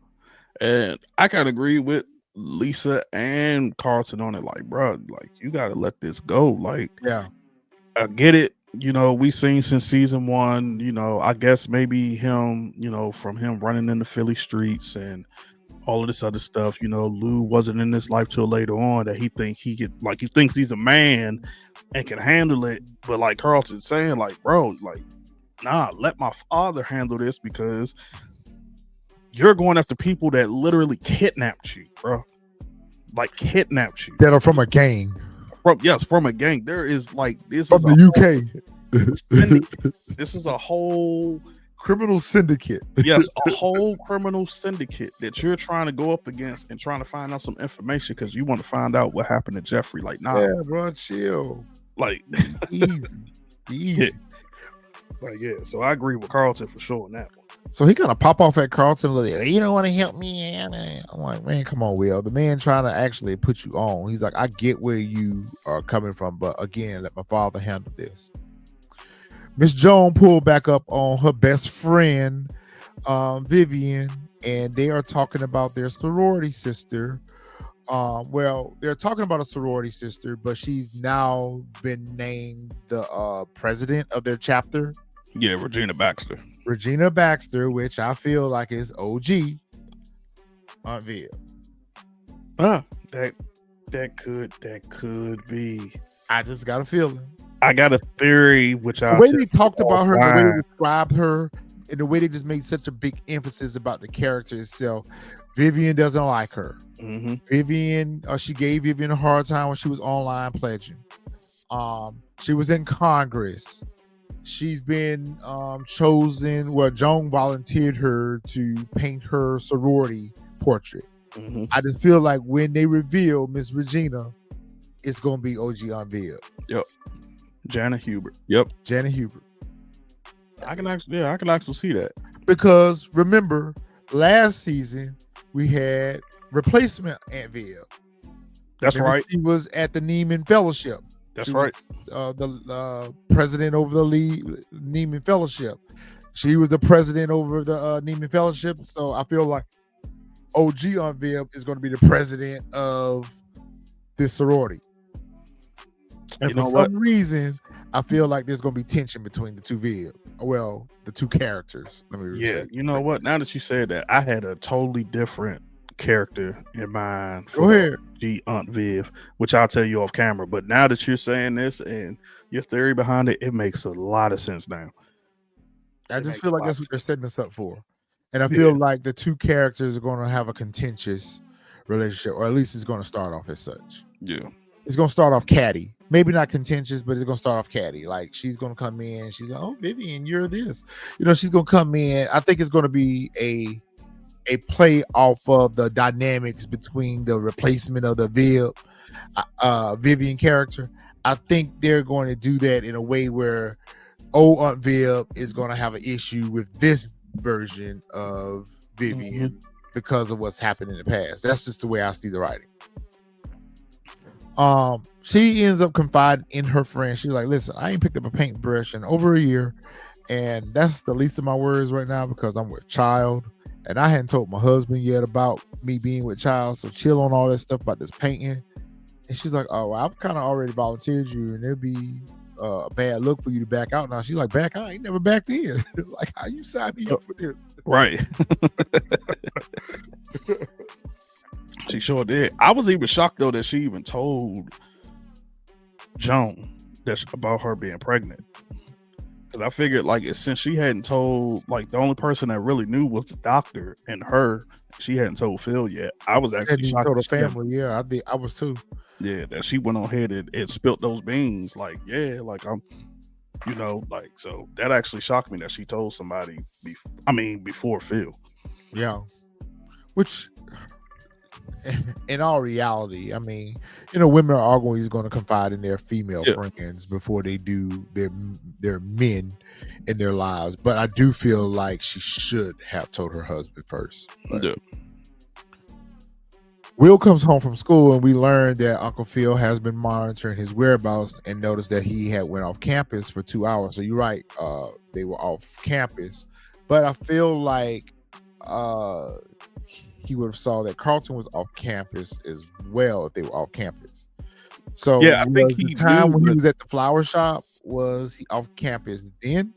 Speaker 3: And I kind of agree with Lisa and Carlton on it. Like, bro, like you got to let this go. Like,
Speaker 2: yeah,
Speaker 3: I get it. You know, we seen since season 1, you know, I guess maybe him, you know, from him running in the Philly streets and all of this other stuff, you know, Lou wasn't in this life till later on that he thinks he's a man and can handle it. But like Carlton's saying, like, bro, like, nah, let my father handle this, because you're going after people that literally kidnapped you, bro. Like kidnapped you.
Speaker 2: That are from a gang.
Speaker 3: From a gang. There is like this
Speaker 2: from
Speaker 3: is
Speaker 2: the UK.
Speaker 3: This is a whole
Speaker 2: criminal syndicate.
Speaker 3: Yes, a whole criminal syndicate that you're trying to go up against and trying to find out some information because you want to find out what happened to Jeffrey. Like, nah,
Speaker 2: yeah, bro, chill.
Speaker 3: Like,
Speaker 2: easy.
Speaker 3: Yeah. Like, yeah. So I agree with Carlton for sure on that one.
Speaker 2: So he kind of pop off at Carlton, like, you don't want to help me. I'm like, man, come on, Will. The man trying to actually put you on. He's like, I get where you are coming from, but again, let my father handle this. Miss Joan pulled back up on her best friend, Vivian, and they are talking about their sorority sister. Well, they're talking about a sorority sister, but she's now been named the president of their chapter.
Speaker 3: Yeah, Regina Baxter.
Speaker 2: Regina Baxter, which I feel like is OG Aunt Viv.
Speaker 3: That could be.
Speaker 2: I just got a feeling.
Speaker 3: I got a theory, which
Speaker 2: the way they talked about her, the way they described her, and the way they just made such a big emphasis about the character itself. Vivian doesn't like her.
Speaker 3: Mm-hmm.
Speaker 2: Vivian, she gave Vivian a hard time when she was online pledging. She was in Congress. She's been chosen. Well, Joan volunteered her to paint her sorority portrait.
Speaker 3: Mm-hmm.
Speaker 2: I just feel like when they reveal Miss Regina, it's gonna be OG Aunt Viv.
Speaker 3: Yep. Jana Hubert. Yep.
Speaker 2: Jana Hubert.
Speaker 3: I can actually see that.
Speaker 2: Because remember, last season we had replacement Aunt Viv.
Speaker 3: That's right.
Speaker 2: She was at the Neiman Fellowship.
Speaker 3: That's right.
Speaker 2: The president over the Neiman Fellowship. She was the president over the Neiman Fellowship. So I feel like OG Aunt Viv is going to be the president of this sorority. And for some reason, I feel like there's going to be tension between the two Viv. Well, the two characters.
Speaker 3: You know what? Now that you said that, I had a totally different character in mind for
Speaker 2: Go ahead.
Speaker 3: Aunt Viv, which I'll tell you off camera. But now that you're saying this and your theory behind it, it makes a lot of sense now.
Speaker 2: I just feel like that's what they're setting us up for. And I feel like the two characters are going to have a contentious relationship, or at least it's going to start off as such.
Speaker 3: Yeah.
Speaker 2: It's going to start off catty. Maybe not contentious, but it's going to start off catty. Like, she's going to come in. She's like, oh, Vivian, you're this. You know, she's going to come in. I think it's going to be a play off of the dynamics between the replacement of the Vivian character. I think they're going to do that in a way where old Aunt Viv is going to have an issue with this version of Vivian because of what's happened in the past. That's just the way I see the writing. She ends up confiding in her friend. She's like, listen, I ain't picked up a paintbrush in over a year, and that's the least of my worries right now because I'm with child, and I hadn't told my husband yet about me being with child, so chill on all that stuff about this painting. And she's like, oh, well, I've kind of already volunteered you, and it'd be a bad look for you to back out now. She's like, back out? I ain't never backed in. Like, how you signed me up for this?
Speaker 3: Right. She sure did. I was even shocked though that she even told Joan about her being pregnant. Because I figured like since she hadn't told, like the only person that really knew was the doctor and her, she hadn't told Phil yet. I was actually shocked.
Speaker 2: Told her family, yeah, I was too.
Speaker 3: Yeah, that she went on ahead and spilt those beans. Like, yeah, like I'm, like so that actually shocked me that she told somebody. Before Phil.
Speaker 2: Yeah, which. In all reality, I mean, women are always going to confide in their female friends before they do their men in their lives. But I do feel like she should have told her husband first. Yeah. Will comes home from school and we learn that Uncle Phil has been monitoring his whereabouts and noticed that he had went off campus for 2 hours. So you're right, they were off campus. But I feel like he would have saw that Carlton was off campus as well if they were off campus. So
Speaker 3: yeah, I think
Speaker 2: the time when he was at the flower shop, was he off campus then?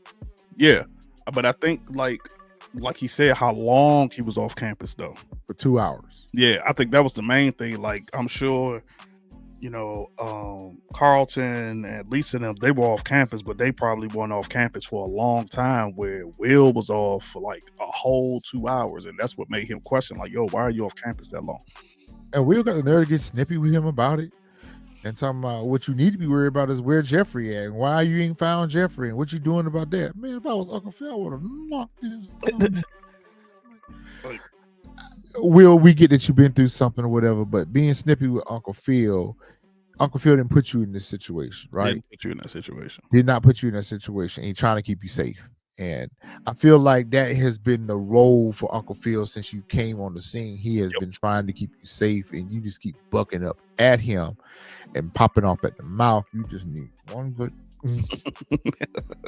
Speaker 3: Yeah, but I think like he said how long he was off campus though.
Speaker 2: For 2 hours.
Speaker 3: Yeah, I think that was the main thing. Like I'm sure, Carlton and Lisa and them, they were off campus, but they probably weren't off campus for a long time, where Will was off for like a whole 2 hours. And that's what made him question, like, yo, why are you off campus that long?
Speaker 2: And Will got the nerve to get snippy with him about it and talking about what you need to be worried about is where Jeffrey at and why you ain't found Jeffrey and what you doing about that. Man, if I was Uncle Phil, I would have knocked this. Will, we get that you've been through something or whatever, but being snippy with Uncle Phil didn't put you in this situation, right?
Speaker 3: Didn't put you in that situation.
Speaker 2: Did not put you in that situation. He's trying to keep you safe. And I feel like that has been the role for Uncle Phil since you came on the scene. He has been trying to keep you safe, and you just keep bucking up at him and popping off at the mouth. You just need one good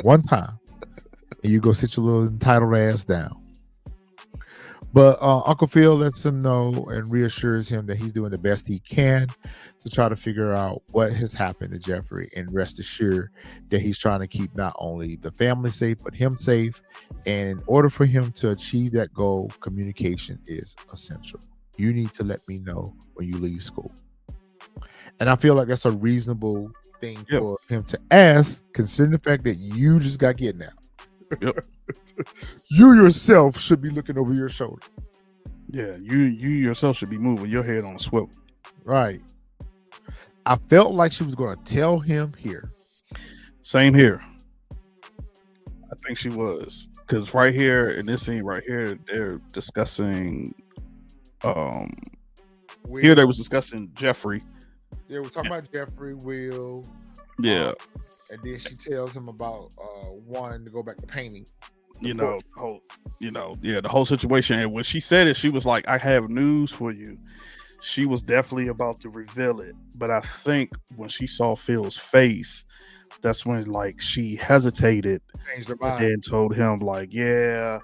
Speaker 2: one time, and you go sit your little entitled ass down. But Uncle Phil lets him know and reassures him that he's doing the best he can to try to figure out what has happened to Jeffrey, and rest assured that he's trying to keep not only the family safe, but him safe. And in order for him to achieve that goal, communication is essential. You need to let me know when you leave school. And I feel like that's a reasonable thing for him to ask, considering the fact that you just got kidnapped. Yep. You yourself should be looking over your shoulder.
Speaker 3: Yeah, you yourself should be moving your head on a swivel.
Speaker 2: Right. I felt like she was going to tell him here.
Speaker 3: Same here. I think she was, because right here in this scene right here, they're discussing. Here they was discussing Jeffrey.
Speaker 2: Yeah, we're talking about Jeffrey, Will.
Speaker 3: Yeah.
Speaker 2: And then she tells him about wanting to go back to painting.
Speaker 3: The whole situation. And when she said it, she was like, I have news for you. She was definitely about to reveal it. But I think when she saw Phil's face, that's when like she hesitated.
Speaker 2: Changed her mind.
Speaker 3: And then told him like, yeah,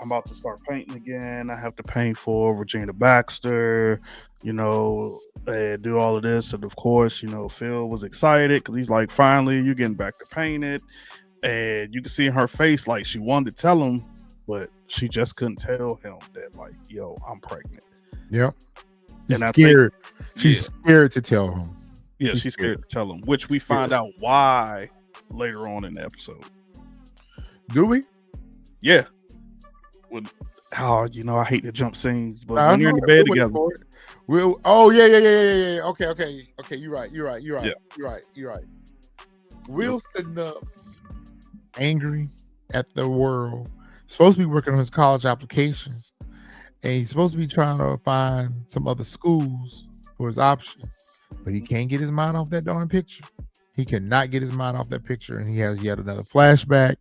Speaker 3: I'm about to start painting again. I have to paint for Regina Baxter, and do all of this. And of course, Phil was excited because he's like, finally, you're getting back to paint it. And you can see in her face, like she wanted to tell him, but she just couldn't tell him that, like, yo, I'm pregnant.
Speaker 2: Yep. She's scared. She's scared to tell him.
Speaker 3: Yeah, she's scared to tell him, which we find out why later on in the episode.
Speaker 2: Do we?
Speaker 3: Yeah. I hate to jump scenes, but when you're in the bed together.
Speaker 2: Yeah. Okay. You're right. Will's sitting up angry at the world. Supposed to be working on his college application, and he's supposed to be trying to find some other schools for his option, but he can't get his mind off that darn picture. He cannot get his mind off that picture, and he has yet another flashback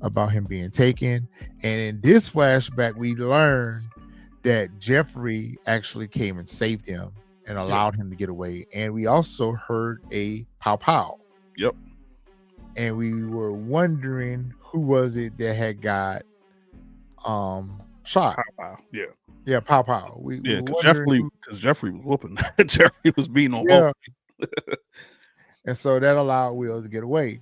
Speaker 2: about him being taken. And in this flashback, we learn that Jeffrey actually came and saved him and allowed him to get away. And we also heard a pow pow.
Speaker 3: Yep.
Speaker 2: And we were wondering who was it that had got shot.
Speaker 3: Wow. Yeah.
Speaker 2: Yeah, pow pow. We
Speaker 3: Yeah,
Speaker 2: were
Speaker 3: because
Speaker 2: wondering
Speaker 3: Jeffrey was whooping. Jeffrey was beating on
Speaker 2: yeah.
Speaker 3: both.
Speaker 2: And so that allowed Will to get away.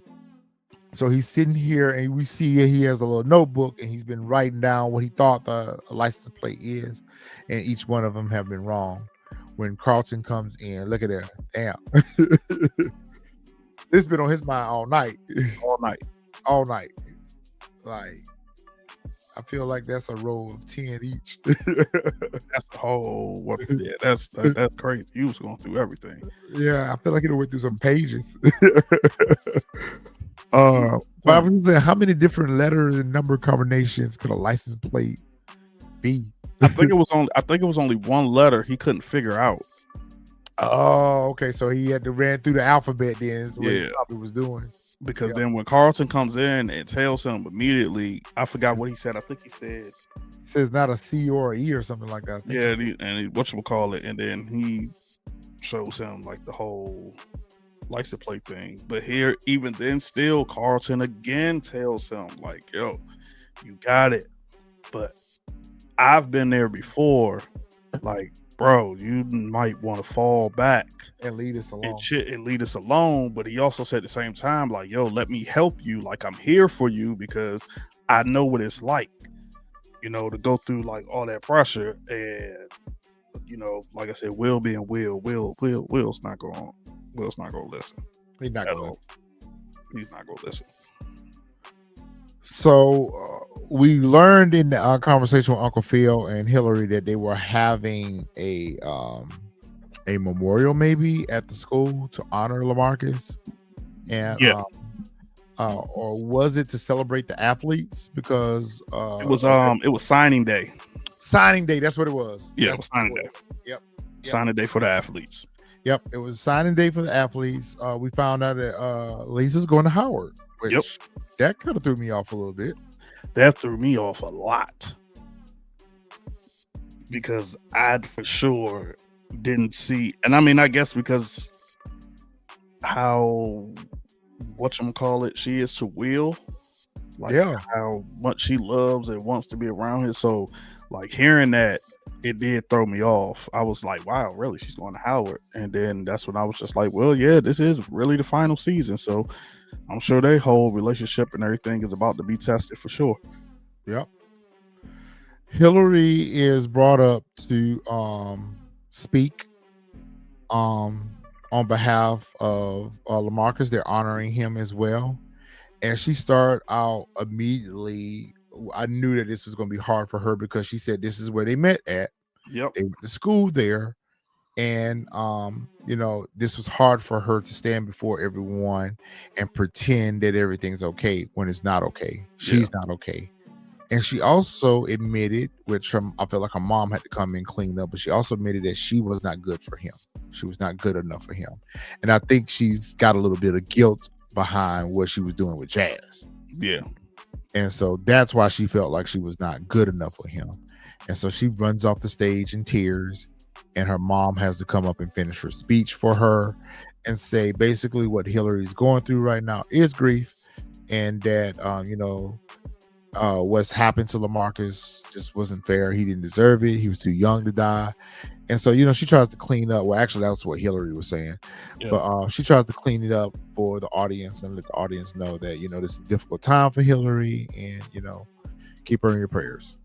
Speaker 2: So he's sitting here and we see he has a little notebook and he's been writing down what he thought the license plate is. And each one of them have been wrong. When Carlton comes in, look at that. Damn. This been on his mind all night. All night. Like, I feel like that's a row of 10 each.
Speaker 3: That's the whole what yeah, that's crazy. You was going through everything.
Speaker 2: Yeah, I feel like it went through some pages. But I was saying, how many different letters and number combinations could a license plate be?
Speaker 3: I think it was only one letter he couldn't figure out.
Speaker 2: Oh, okay. So he had to ran through the alphabet then is what he probably was doing.
Speaker 3: Because then when Carlton comes in and tells him immediately, I forgot what he said. I think he
Speaker 2: says not a C or a E or something like that.
Speaker 3: Yeah, and whatchamacallit, and then he shows him like the whole license plate thing. But here, even then, still Carlton again tells him like, yo, you got it. But I've been there before. Like, bro, you might want to fall back
Speaker 2: and lead us alone.
Speaker 3: And lead us alone. But he also said at the same time, like, yo, let me help you. Like, I'm here for you because I know what it's like, you know, to go through like all that pressure. And, you know, like I said, Will being Will's not gonna listen.
Speaker 2: He's not gonna listen.
Speaker 3: He's not gonna listen.
Speaker 2: So we learned in the conversation with Uncle Phil and Hillary that they were having a memorial maybe at the school to honor LaMarcus, and or was it to celebrate the athletes? Because
Speaker 3: it was signing day.
Speaker 2: Signing day, that's what it was.
Speaker 3: Yeah, it was signing day.
Speaker 2: Yep.
Speaker 3: Signing day for the athletes.
Speaker 2: Yep, it was signing day for the athletes. We found out that Lisa's going to Howard. Which, that kind of threw me off a little bit.
Speaker 3: That threw me off a lot because I for sure didn't see, and I mean, I guess because how whatchamacallit she is to Will, like how much she loves and wants to be around him. So, like hearing that, it did throw me off. I was like, wow, really? She's going to Howard. And then that's when I was just like, well, yeah, this is really the final season. So I'm sure their whole relationship and everything is about to be tested for sure.
Speaker 2: Yep. Hillary is brought up to speak on behalf of LaMarcus. They're honoring him as well. And she started out immediately. I knew that this was going to be hard for her because she said this is where they met at.
Speaker 3: Yep.
Speaker 2: They went to school there. And you know, this was hard for her to stand before everyone and pretend that everything's okay when it's not okay. She's not okay. And she also admitted, which I felt like her mom had to come in and clean up, but she also admitted that she was not good for him. She was not good enough for him. And I think she's got a little bit of guilt behind what she was doing with Jazz.
Speaker 3: Yeah.
Speaker 2: And so that's why she felt like she was not good enough for him. And so she runs off the stage in tears. And her mom has to come up and finish her speech for her and say basically what Hillary's going through right now is grief, and that you know, what's happened to LaMarcus just wasn't fair. He didn't deserve it. He was too young to die. And so, you know, she tries to clean up. Well, actually, that's what Hillary was saying. Yeah. But she tries to clean it up for the audience and let the audience know that, you know, this is a difficult time for Hillary, and, you know, keep her in your prayers.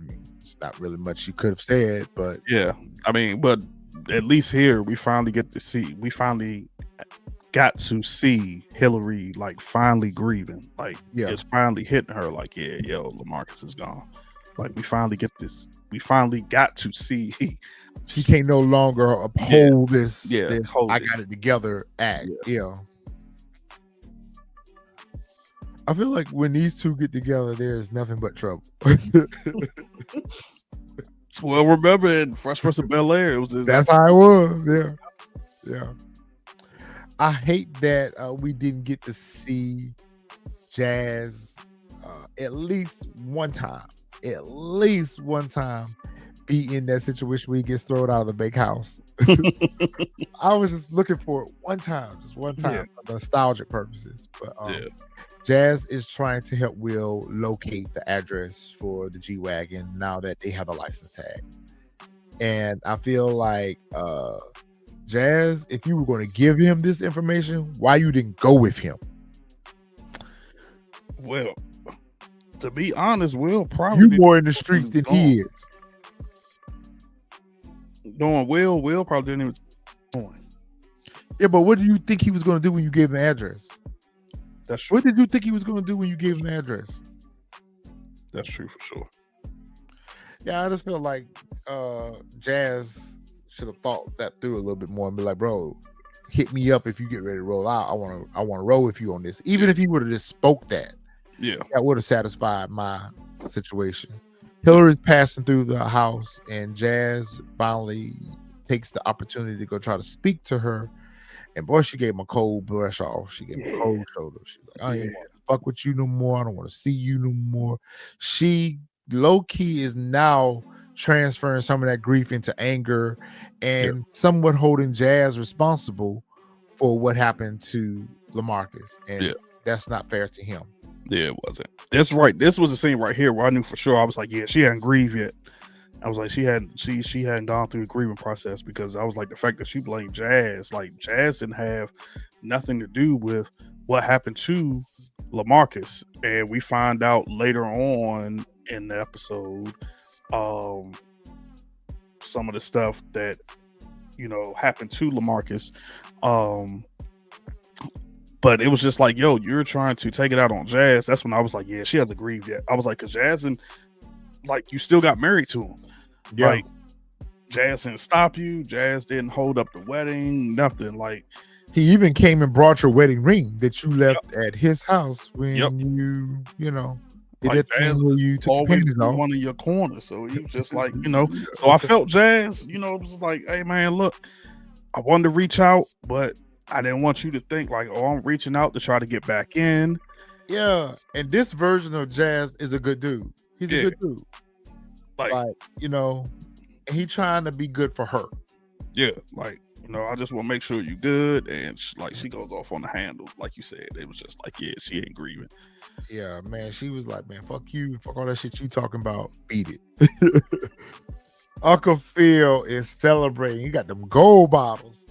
Speaker 2: I mean, it's not really much she could have said, but
Speaker 3: yeah, I mean, but at least here we finally got to see Hillary like finally grieving, like it's finally hitting her, like LaMarcus is gone. Like we finally got to see
Speaker 2: she can't no longer uphold this
Speaker 3: I
Speaker 2: got it together act. I feel like when these two get together, there is nothing but trouble.
Speaker 3: Well, remember in Fresh Prince of Bel-Air, it was
Speaker 2: that's how it was. Yeah. I hate that we didn't get to see Jazz at least one time be in that situation where he gets thrown out of the bakehouse. I was just looking for it just one time,
Speaker 3: Yeah.
Speaker 2: for nostalgic purposes. But
Speaker 3: Yeah.
Speaker 2: Jazz is trying to help Will locate the address for the G Wagon now that they have a license tag. And I feel like Jazz, if you were going to give him this information, why you didn't go with him?
Speaker 3: Well, to be honest, Will probably
Speaker 2: You more in the streets than he is.
Speaker 3: Doing Will probably didn't even.
Speaker 2: Yeah, but what do you think he was going to do when you gave him the address?
Speaker 3: That's true.
Speaker 2: What did you think he was going to do when you gave him the address?
Speaker 3: That's true for sure.
Speaker 2: Yeah, I just feel like Jazz should have thought that through a little bit more and be like, bro, hit me up if you get ready to roll out. I want to roll with you on this. Even if he would have just spoke that, that would have satisfied my situation. Hillary's passing through the house, and Jazz finally takes the opportunity to go try to speak to her. And boy, she gave him a cold brush off. She gave him a cold shoulder. She's like, I ain't want to fuck with you no more. I don't want to see you no more. She low-key is now transferring some of that grief into anger and somewhat holding Jazz responsible for what happened to LaMarcus. And that's not fair to him.
Speaker 3: Yeah, it wasn't. That's right. This was the scene right here where I knew for sure. I was like, yeah, she hadn't grieved yet. I was like, she hadn't gone through the grieving process, because I was like, the fact that she blamed Jazz, like Jazz didn't have nothing to do with what happened to LaMarcus. And we find out later on in the episode some of the stuff that, you know, happened to LaMarcus. But it was just like, yo, you're trying to take it out on Jazz. That's when I was like, yeah, she hasn't grieved yet. I was like, because Jazz, and like, you still got married to him. Yeah. Like, Jazz didn't stop you. Jazz didn't hold up the wedding. Nothing. Like,
Speaker 2: he even came and brought your wedding ring that you left at his house when you know,
Speaker 3: like Jazz
Speaker 2: you took
Speaker 3: always one of your corners. So he was just like, you know. So I felt Jazz, you know, it was like, hey man, look, I wanted to reach out, but I didn't want you to think like, oh, I'm reaching out to try to get back in.
Speaker 2: Yeah, and this version of Jazz is a good dude. He's a good dude. Like, you know, he trying to be good for her.
Speaker 3: Yeah, like, you know, I just want to make sure you good. And she goes off on the handle, like you said. It was just like, yeah, she ain't grieving.
Speaker 2: Yeah, man, she was like, man, fuck you, fuck all that shit you talking about. Beat it. Uncle Phil is celebrating. He got them gold bottles.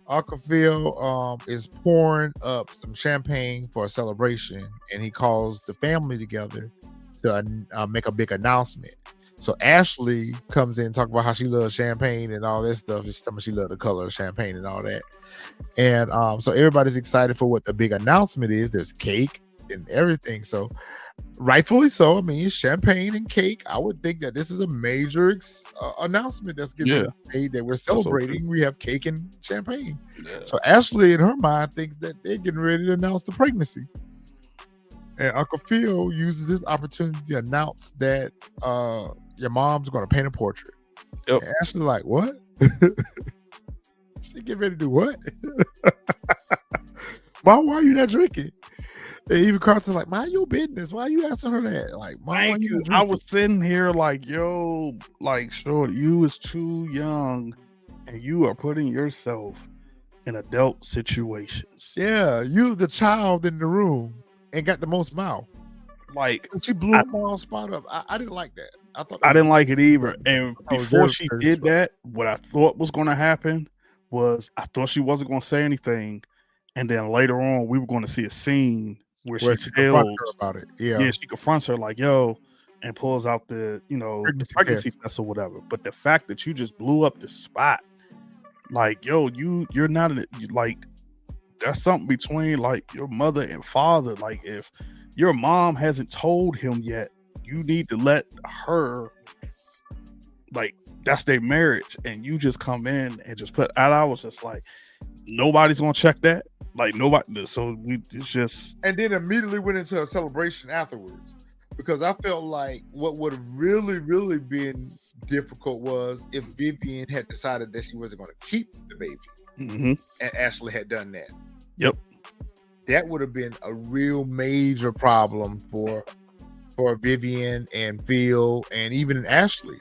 Speaker 2: Uncle Phil is pouring up some champagne for a celebration, and he calls the family together to make a big announcement. So Ashley comes in and talk about how she loves champagne and all this stuff. She's talking about she loves the color of champagne and all that. And so everybody's excited for what the big announcement is. There's cake and everything. So rightfully so. I mean, champagne and cake. I would think that this is a major announcement that's getting made, that we're celebrating. We have cake and champagne. Yeah. So Ashley, in her mind, thinks that they're getting ready to announce the pregnancy. And Uncle Phil uses this opportunity to announce that your mom's going to paint a portrait. Yep. And Ashley's like, what? She get ready to do what? Mom, why are you not drinking? And even Carlton's like, mind your business. Why are you asking her that? Like, Mom, why you not drinking?
Speaker 3: I was sitting here like, yo, like, sure, you is too young and you are putting yourself in adult situations.
Speaker 2: Yeah, you the child in the room and got the most mouth.
Speaker 3: Like,
Speaker 2: she blew mom's spot up. I didn't like that.
Speaker 3: I didn't like it either. And before she did that, what I thought was going to happen was I thought she wasn't going to say anything. And then later on, we were going to see a scene where she tells
Speaker 2: her about it.
Speaker 3: Yeah, she confronts her like, yo, and pulls out the, you know, pregnancy test or whatever. But the fact that you just blew up the spot, like, yo, you're not like, that's something between like your mother and father. Like, if your mom hasn't told him yet, you need to let her, like, that's their marriage, and you just come in and just put out. I was just like, nobody's gonna check that. Like, nobody. So it's just.
Speaker 2: And then immediately went into a celebration afterwards, because I felt like what would have really, really been difficult was if Vivian had decided that she wasn't going to keep the baby, and Ashley had done that.
Speaker 3: Yep.
Speaker 2: That would have been a real major problem for Vivian and Phil and even Ashley.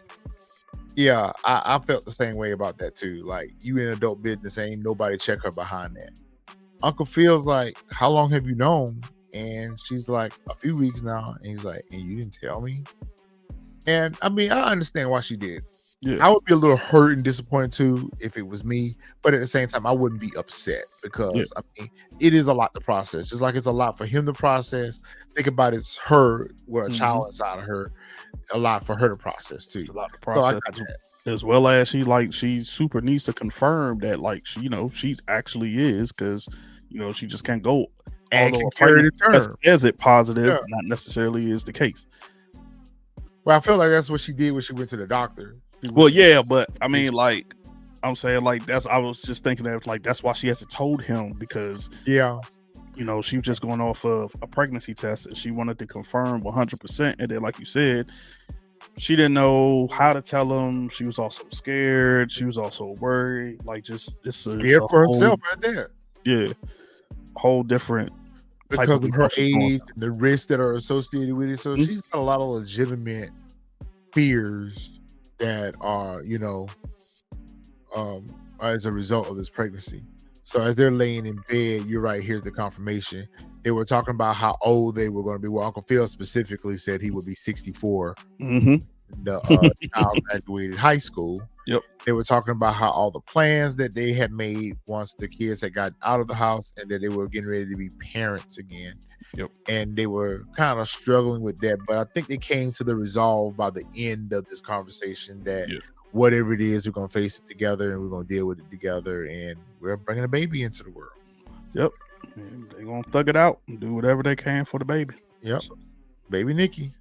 Speaker 2: Yeah, I felt the same way about that too. Like, you in adult business, ain't nobody check her behind that. Uncle Phil's like, how long have you known? And she's like, a few weeks now. And he's like, and you didn't tell me? And I mean, I understand why she did.
Speaker 3: Yeah,
Speaker 2: I would be a little hurt and disappointed too if it was me, but at the same time, I wouldn't be upset
Speaker 3: yeah,
Speaker 2: because I mean, it is a lot to process. Just like it's a lot for him to process. Think about it's her with a
Speaker 3: hmm
Speaker 2: child inside of her, a lot for her to process too.
Speaker 3: it's a lot to
Speaker 2: So I
Speaker 3: process.
Speaker 2: got that.
Speaker 3: As well as she super needs to confirm that like she she actually is, because she just can't go,
Speaker 2: And
Speaker 3: although
Speaker 2: can
Speaker 3: a
Speaker 2: carry
Speaker 3: pregnancy
Speaker 2: the
Speaker 3: test
Speaker 2: term.
Speaker 3: says it positive,
Speaker 2: Yeah.
Speaker 3: not necessarily is the case.
Speaker 2: Well, I feel like that's what she did when she went to the doctor. She
Speaker 3: Well,
Speaker 2: went to
Speaker 3: yeah, but I
Speaker 2: the
Speaker 3: mean, like, I'm saying, like, I was just thinking that, like, that's why she hasn't told him, because,
Speaker 2: yeah.
Speaker 3: she was just going off of a pregnancy test and she wanted to confirm 100%. And then, like you said, she didn't know how to tell him. She was also scared. She was also worried. Like, just, this is
Speaker 2: Scared
Speaker 3: a
Speaker 2: for
Speaker 3: whole,
Speaker 2: herself right there.
Speaker 3: yeah, whole different type
Speaker 2: Because
Speaker 3: of
Speaker 2: of her
Speaker 3: emotions going
Speaker 2: age and the risks that are associated with it. So
Speaker 3: on.
Speaker 2: she's got a lot of legitimate fears that are, um, as a result of this pregnancy. So as they're laying in bed, you're right. Here's the confirmation. They were talking about how old they were going to be. Well, Uncle Phil specifically said he would be 64.
Speaker 3: Mm-hmm.
Speaker 2: The child graduated high school.
Speaker 3: Yep.
Speaker 2: They were talking about how all the plans that they had made once the kids had gotten out of the house and that they were getting ready to be parents again.
Speaker 3: Yep.
Speaker 2: And they were kind of struggling with that. But I think they came to the resolve by the end of this conversation that
Speaker 3: Yeah.
Speaker 2: whatever it is, we're going to face it together and we're going to deal with it together. And we're bringing a baby into the world.
Speaker 3: Yep. And they're going to thug it out and do whatever they can for the baby.
Speaker 2: Yep.
Speaker 3: So,
Speaker 2: Baby Nikki.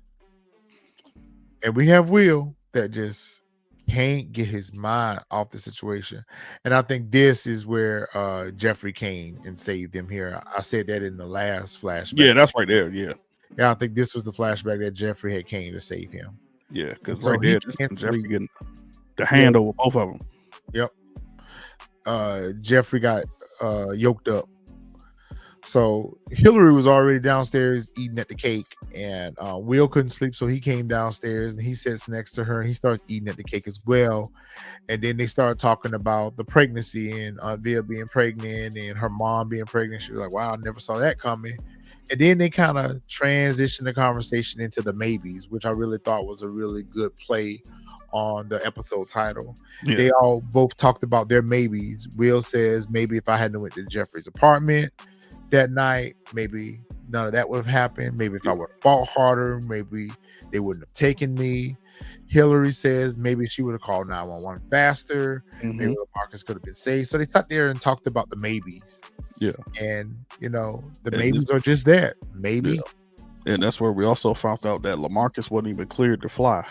Speaker 2: And we have Will that just can't get his mind off the situation. And I think this is where Jeffrey came and saved him here. I said that in the last flashback.
Speaker 3: yeah, that's right there. Yeah.
Speaker 2: Yeah, I think this was the flashback that Jeffrey had came to save him.
Speaker 3: Yeah, because
Speaker 2: So
Speaker 3: right
Speaker 2: he
Speaker 3: there, this
Speaker 2: can't
Speaker 3: is Jeffrey
Speaker 2: sleep.
Speaker 3: getting the hand over both of them.
Speaker 2: Yep. Jeffrey got yoked up. So Hillary was already downstairs eating at the cake, and Will couldn't sleep, so he came downstairs and he sits next to her and he starts eating at the cake as well. And then they started talking about the pregnancy and Via being pregnant and her mom being pregnant. She was like, wow, I never saw that coming. And then they kind of transitioned the conversation into the maybes, which I really thought was a really good play on the episode title.
Speaker 3: Yeah.
Speaker 2: They all both talked about their maybes. Will says, maybe if I hadn't went to Jeffrey's apartment that night, maybe none of that would have happened. Maybe if I would have fought harder, maybe they wouldn't have taken me. Hillary says maybe she would have called 911 faster. Maybe Marcus could have been saved. So they sat there and talked about the maybes.
Speaker 3: Yeah.
Speaker 2: And the maybes are just that. Maybe.
Speaker 3: Yeah. And that's where we also found out that LaMarcus wasn't even cleared to fly.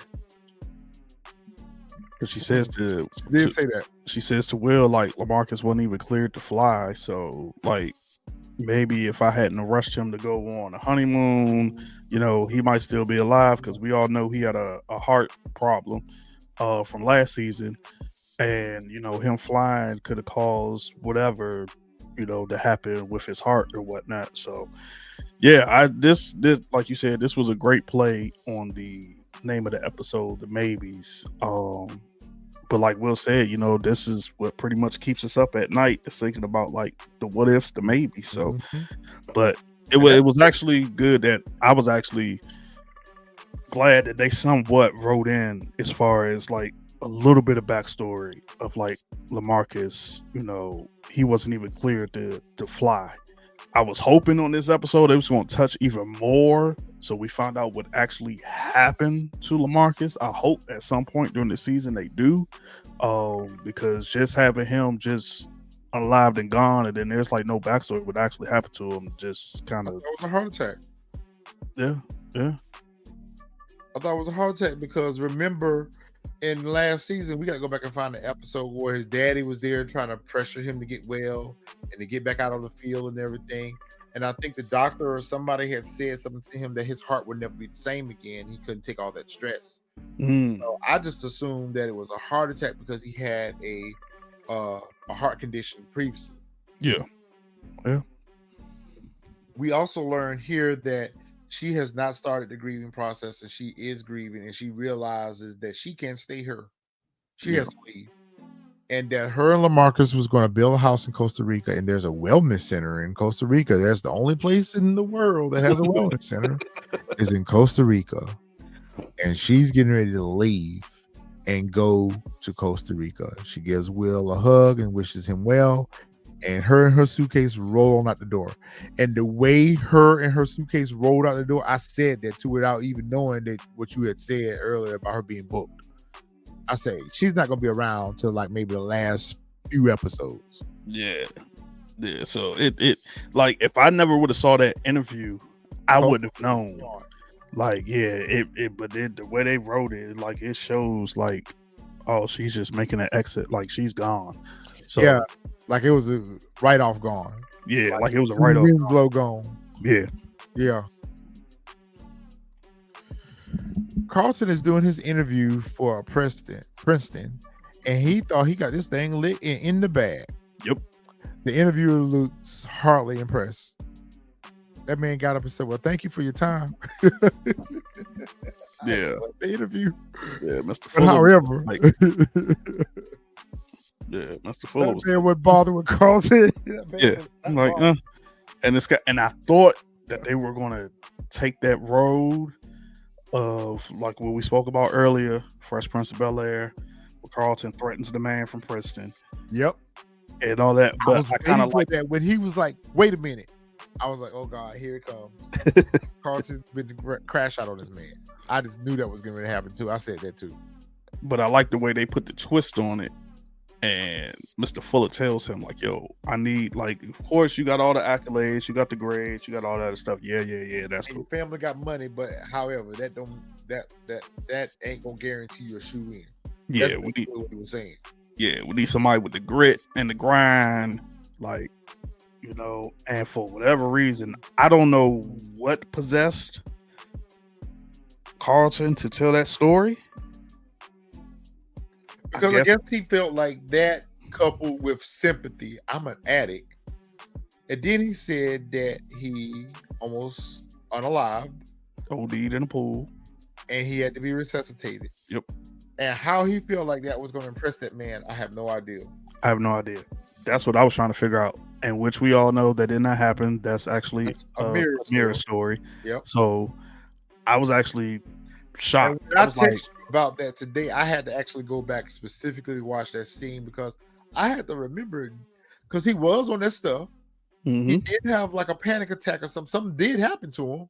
Speaker 3: Because she says
Speaker 2: she did say that.
Speaker 3: She says to Will, like, LaMarcus wasn't even cleared to fly. So, like, maybe if I hadn't rushed him to go on a honeymoon, he might still be alive, because we all know he had a heart problem from last season. And, him flying could have caused whatever, to happen with his heart or whatnot. So, yeah, this like you said, this was a great play on the name of the episode, the maybes. But like Will said, this is what pretty much keeps us up at night, is thinking about like the what ifs, the maybe. So, but it was actually good that I was actually glad that they somewhat wrote in as far as like a little bit of backstory of like LaMarcus. He wasn't even cleared to fly. I was hoping on this episode it was going to touch even more, so we found out what actually happened to LaMarcus. I hope at some point during the season they do, because just having him just unalived and gone, and then there's like no backstory what actually happened to him, just kind of.
Speaker 2: That was a heart attack.
Speaker 3: Yeah.
Speaker 2: I thought it was a heart attack because remember, in last season we got to go back and find the episode where his daddy was there trying to pressure him to get well and to get back out on the field and everything. And I think the doctor or somebody had said something to him that his heart would never be the same again. He couldn't take all that stress. So I just assumed that it was a heart attack because he had a heart condition previously.
Speaker 3: Yeah.
Speaker 2: We also learned here that she has not started the grieving process, and she is grieving, and she realizes that she can't stay here. She has to leave. And that her and LaMarcus was going to build a house in Costa Rica, and there's a wellness center in Costa Rica. That's the only place in the world that has a wellness center is in Costa Rica. And she's getting ready to leave and go to Costa Rica. She gives Will a hug and wishes him well. And her and her suitcase roll on out the door. And the way her and her suitcase rolled out the door, I said that too without even knowing that what you had said earlier about her being booked. I say she's not gonna be around till like maybe the last few episodes.
Speaker 3: Yeah. So it like if I never would have saw that interview, I wouldn't have known. Like, yeah, but the way they wrote it, like it shows like, oh, she's just making an exit, like she's gone. So
Speaker 2: yeah, like it was a write-off gone.
Speaker 3: Yeah, like it was a write-off.
Speaker 2: Winslow gone.
Speaker 3: Yeah.
Speaker 2: Yeah. Carlton is doing his interview for Princeton, and he thought he got this thing lit in the bag.
Speaker 3: Yep.
Speaker 2: The interviewer looks hardly impressed. That man got up and said, "Well, thank you for your time."
Speaker 3: Yeah.
Speaker 2: The interview.
Speaker 3: Yeah, Mr.
Speaker 2: But
Speaker 3: Fuller.
Speaker 2: however,
Speaker 3: Like, yeah, Mr. Fuller was.
Speaker 2: That man would bother with Carlton.
Speaker 3: Yeah, I'm like, and this guy, and I thought that they were gonna take that road of like what we spoke about earlier, Fresh Prince of Bel-Air, where Carlton threatens the man from Princeton.
Speaker 2: Yep.
Speaker 3: And all that, but I kind of like
Speaker 2: that when he was like, "Wait a minute," I was like, "Oh God, here it comes." Carlton's been to crash out on this man. I just knew that was going to happen too. I said that too.
Speaker 3: But I like the way they put the twist on it. And Mr. Fuller tells him, like, yo, I need, like, of course, you got all the accolades, you got the grades, you got all that other stuff. Yeah, that's
Speaker 2: and
Speaker 3: cool.
Speaker 2: Your family got money, but however, that ain't gonna guarantee you a shoe in.
Speaker 3: Yeah,
Speaker 2: we need what he was saying.
Speaker 3: Yeah, we need somebody with the grit and the grind, like, you know, and for whatever reason, I don't know what possessed Carlton to tell that story.
Speaker 2: Because I guess he felt like that coupled with sympathy. I'm an addict. And then he said that he almost unalived.
Speaker 3: OD'd in the pool.
Speaker 2: And he had to be resuscitated.
Speaker 3: Yep.
Speaker 2: And how he felt like that was going to impress that man, I have no idea.
Speaker 3: I have no idea. That's what I was trying to figure out. And which we all know that did not happen. That's actually a mirror story.
Speaker 2: Yep.
Speaker 3: So I was actually shocked.
Speaker 2: I texted you about that today. I had to actually go back specifically to watch that scene because I had to remember, because he was on that stuff.
Speaker 3: Mm-hmm.
Speaker 2: He did have like a panic attack or something. Something did happen to him.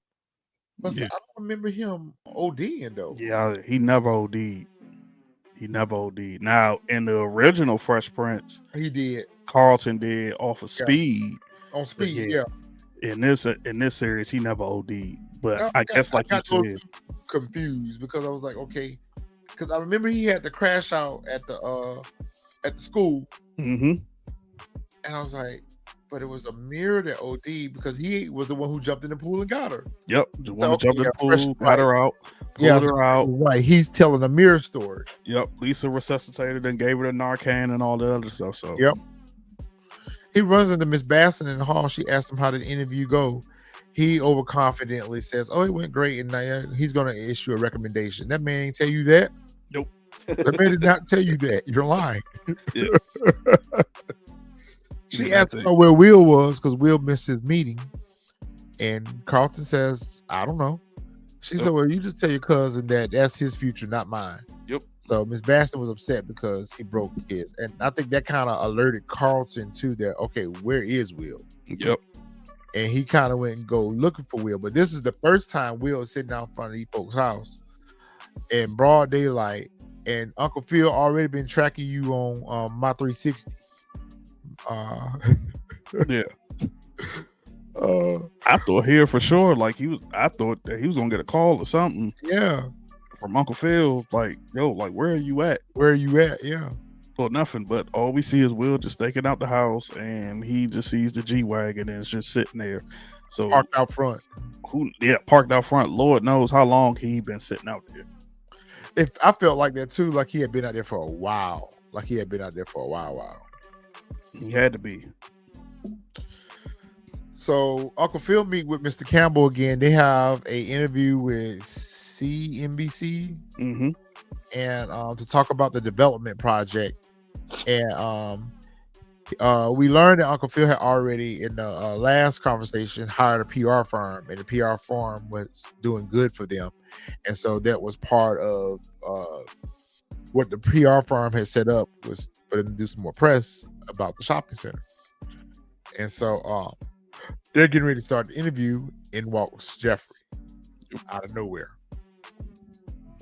Speaker 2: But
Speaker 3: Yeah.
Speaker 2: I don't remember him ODing though.
Speaker 3: Yeah, he never OD'd. Now, in the original Fresh Prince,
Speaker 2: he did.
Speaker 3: Carlton did off of speed.
Speaker 2: On speed, yeah.
Speaker 3: In this series, he never OD'd. But I guess, like you said,
Speaker 2: confused because I was like, okay, because I remember he had to crash out at the school,
Speaker 3: mm-hmm.
Speaker 2: and I was like, but it was a mirror that OD because he was the one who jumped in the pool and got her.
Speaker 3: Yep, the one who jumped in the pool, got her out, pulled her out.
Speaker 2: Right, he's telling a mirror story.
Speaker 3: Yep, Lisa resuscitated and gave her the Narcan and all that other stuff. So
Speaker 2: yep, he runs into Miss Basson in the hall. She asked him how did the interview go. He overconfidently says, "Oh, it went great," and now he's going to issue a recommendation. That man ain't tell you that.
Speaker 3: Nope.
Speaker 2: That man did not tell you that. You're lying.
Speaker 3: Yeah.
Speaker 2: She asked him where Will was because Will missed his meeting, and Carlton says, "I don't know." She said, "Well, you just tell your cousin that that's his future, not mine."
Speaker 3: Yep.
Speaker 2: So Miss Baston was upset because he broke his, and I think that kind of alerted Carlton to that. Okay, where is Will?
Speaker 3: Yep.
Speaker 2: And he kind of went and go looking for Will. But this is the first time Will is sitting out in front of these folks' house in broad daylight. And Uncle Phil already been tracking you on my 360.
Speaker 3: Yeah. I thought here for sure, like I thought that he was gonna get a call or something.
Speaker 2: Yeah.
Speaker 3: From Uncle Phil, like, yo, like, where are you at?
Speaker 2: Where are you at? Yeah.
Speaker 3: Well, nothing, but all we see is Will just taking out the house, and he just sees the G-Wagon and it's just sitting there. So
Speaker 2: parked out front.
Speaker 3: Parked out front. Lord knows how long he been sitting out there.
Speaker 2: If I felt like that too, like he had been out there for a while.
Speaker 3: He had to be.
Speaker 2: So Uncle Phil meet with Mr. Campbell again. They have a interview with CNBC.
Speaker 3: Mm-hmm.
Speaker 2: and to talk about the development project. And we learned that Uncle Phil had already in the last conversation hired a PR firm, and the PR firm was doing good for them, and so that was part of what the PR firm had set up, was for them to do some more press about the shopping center. And so they're getting ready to start the interview, and walks Jeffrey out of nowhere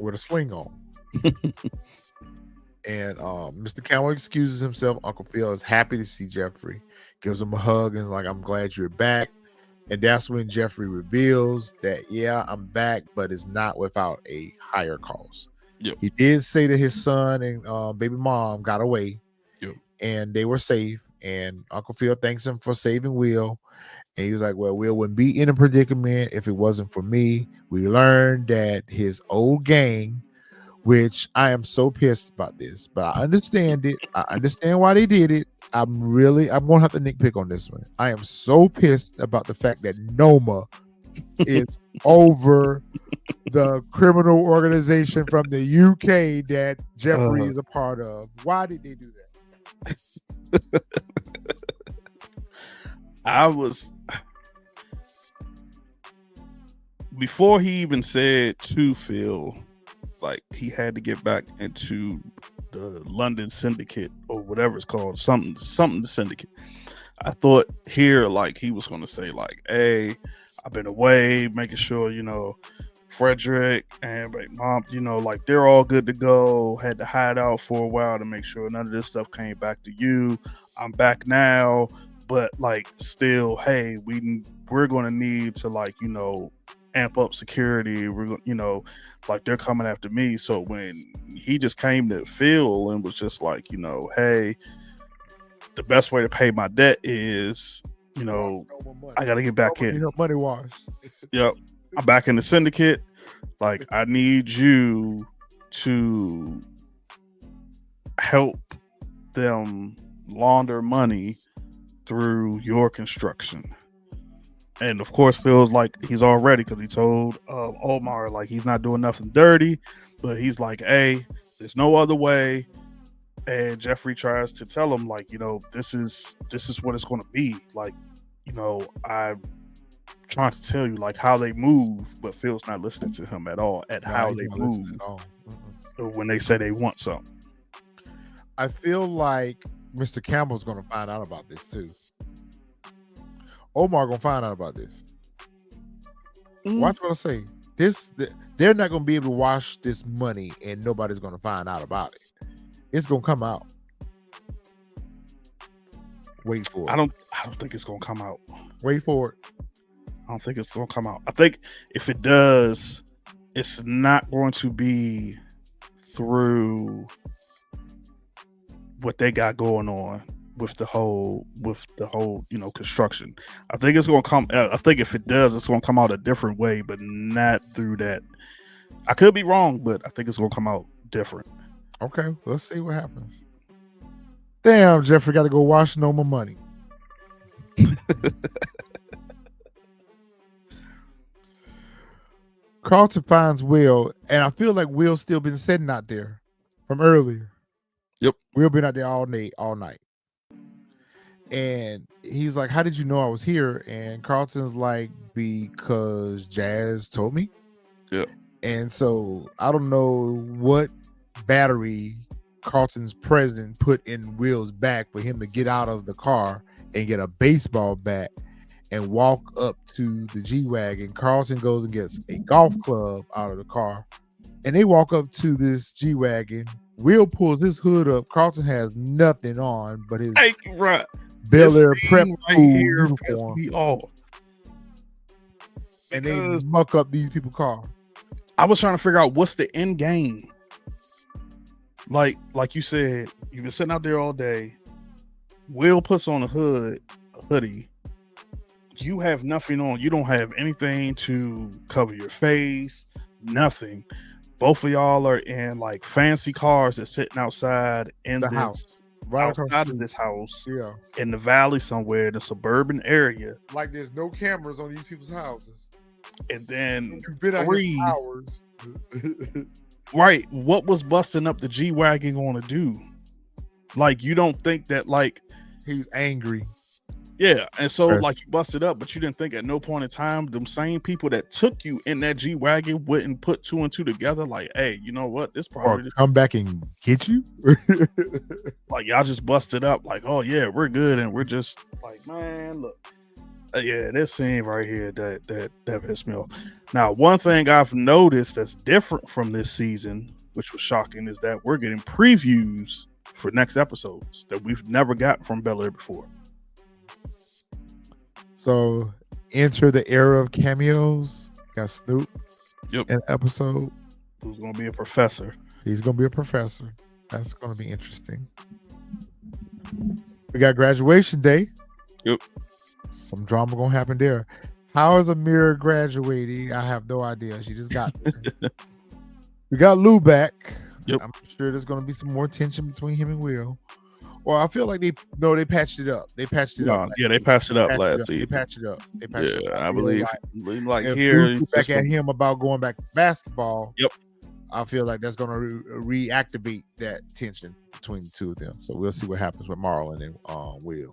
Speaker 2: with a sling on. And Mr. Campbell excuses himself. Uncle Phil is happy to see Jeffrey, gives him a hug, and is like, "I'm glad you're back." And that's when Jeffrey reveals that, yeah, I'm back, but it's not without a higher cost.
Speaker 3: Yep.
Speaker 2: He did say that his son and baby mom got away, and they were safe. And Uncle Phil thanks him for saving Will. And he was like, "Well, Will wouldn't be in a predicament if it wasn't for me." We learned that his old gang, which I am so pissed about this, but I understand it. I understand why they did it. I'm gonna have to nitpick on this one. I am so pissed about the fact that Noma is over the criminal organization from the UK that Jeffrey is a part of. Why did they do that?
Speaker 3: Before he even said to Phil, like, he had to get back into the London syndicate or whatever it's called, something syndicate. I thought here, like, he was going to say, like, "Hey, I've been away, making sure, Frederick and mom, like, they're all good to go. Had to hide out for a while to make sure none of this stuff came back to you. I'm back now, but, like, still, hey, we're going to need to, like, amp up security. We're going, like, they're coming after me." So when he just came to Phil and was just like, "Hey, the best way to pay my debt is, I got to get back in.
Speaker 2: Money wash."
Speaker 3: Yep. I'm back in the syndicate. Like, I need you to help them launder money through your construction. And of course, Phil's like, he's all ready, because he told Omar, like, he's not doing nothing dirty, but he's like, "Hey, there's no other way." And Jeffrey tries to tell him, like, this is what it's going to be. Like, I'm trying to tell you, like, how they move, but Phil's not listening to him at all how they move when they say they want something.
Speaker 2: I feel like Mr. Campbell's going to find out about this too. Omar gonna find out about this. Watch what I say. They're not gonna be able to wash this money, and nobody's gonna find out about it. It's gonna come out. Wait for it.
Speaker 3: I don't think it's gonna come out.
Speaker 2: Wait for it.
Speaker 3: I don't think it's gonna come out. I think if it does, it's not going to be through what they got going on with the whole construction. I think it's gonna come. I think if it does, it's gonna come out a different way, but not through that. I could be wrong, but I think it's gonna come out different.
Speaker 2: Okay, let's see what happens. Damn, Jeffrey got to go wash no more money. Carlton finds Will, and I feel like Will's still been sitting out there from earlier.
Speaker 3: Yep,
Speaker 2: Will been out there all night. And he's like, "How did you know I was here?" And Carlton's like, "Because Jazz told me."
Speaker 3: Yeah.
Speaker 2: And so I don't know what battery Carlton's president put in Will's back for him to get out of the car and get a baseball bat and walk up to the G-Wagon. Carlton goes and gets a golf club out of the car, and they walk up to this G-Wagon. Will pulls his hood up. Carlton has nothing on but his Bel-Air prep
Speaker 3: right here
Speaker 2: uniform.
Speaker 3: Me off.
Speaker 2: And they muck up these people's car.
Speaker 3: I was trying to figure out what's the end game. Like you said, you've been sitting out there all day. Will puts on a hoodie. You have nothing on. You don't have anything to cover your face. Nothing. Both of y'all are in like fancy cars that's sitting outside in
Speaker 2: the
Speaker 3: this
Speaker 2: house. Right
Speaker 3: outside of this house.
Speaker 2: Yeah.
Speaker 3: In the valley somewhere, in the suburban area.
Speaker 2: Like there's no cameras on these people's houses.
Speaker 3: And then
Speaker 2: you've been out here for hours.
Speaker 3: Right. What was busting up the G-Wagon going to do? Like, you don't think that, like,
Speaker 2: he was angry.
Speaker 3: yeah, and so
Speaker 2: Right.
Speaker 3: like you busted up, but you didn't think at no point in time them same people that took you in that G-Wagon wouldn't put two and two together. Like, hey, you know what? This
Speaker 2: Or
Speaker 3: probably
Speaker 2: come back and get you.
Speaker 3: like y'all just busted up. Like, oh yeah, we're good, and we're just like, man, look, yeah, this scene right here that pissed me off. Now, one thing I've noticed that's different from this season, which was shocking, is that we're getting previews for next episodes that we've never got from Bel-Air before.
Speaker 2: So enter the era of cameos. Got Snoop
Speaker 3: Yep.
Speaker 2: in the episode.
Speaker 3: Who's gonna be a professor?
Speaker 2: He's gonna be a professor. That's gonna be interesting. We got graduation day.
Speaker 3: Yep.
Speaker 2: Some drama gonna happen there. How is Amira graduating? I have no idea. She just got there. We got Lou back.
Speaker 3: Yep.
Speaker 2: I'm sure there's gonna be some more tension between him and Will. Well, I feel like they patched it up. They patched it up.
Speaker 3: Yeah, they patched it up last season.
Speaker 2: They patched it up.
Speaker 3: I believe like
Speaker 2: if
Speaker 3: here
Speaker 2: Luke back at him about going back to basketball.
Speaker 3: Yep.
Speaker 2: I feel like that's going to reactivate that tension between the two of them. So we'll see what happens with Marlon and Will.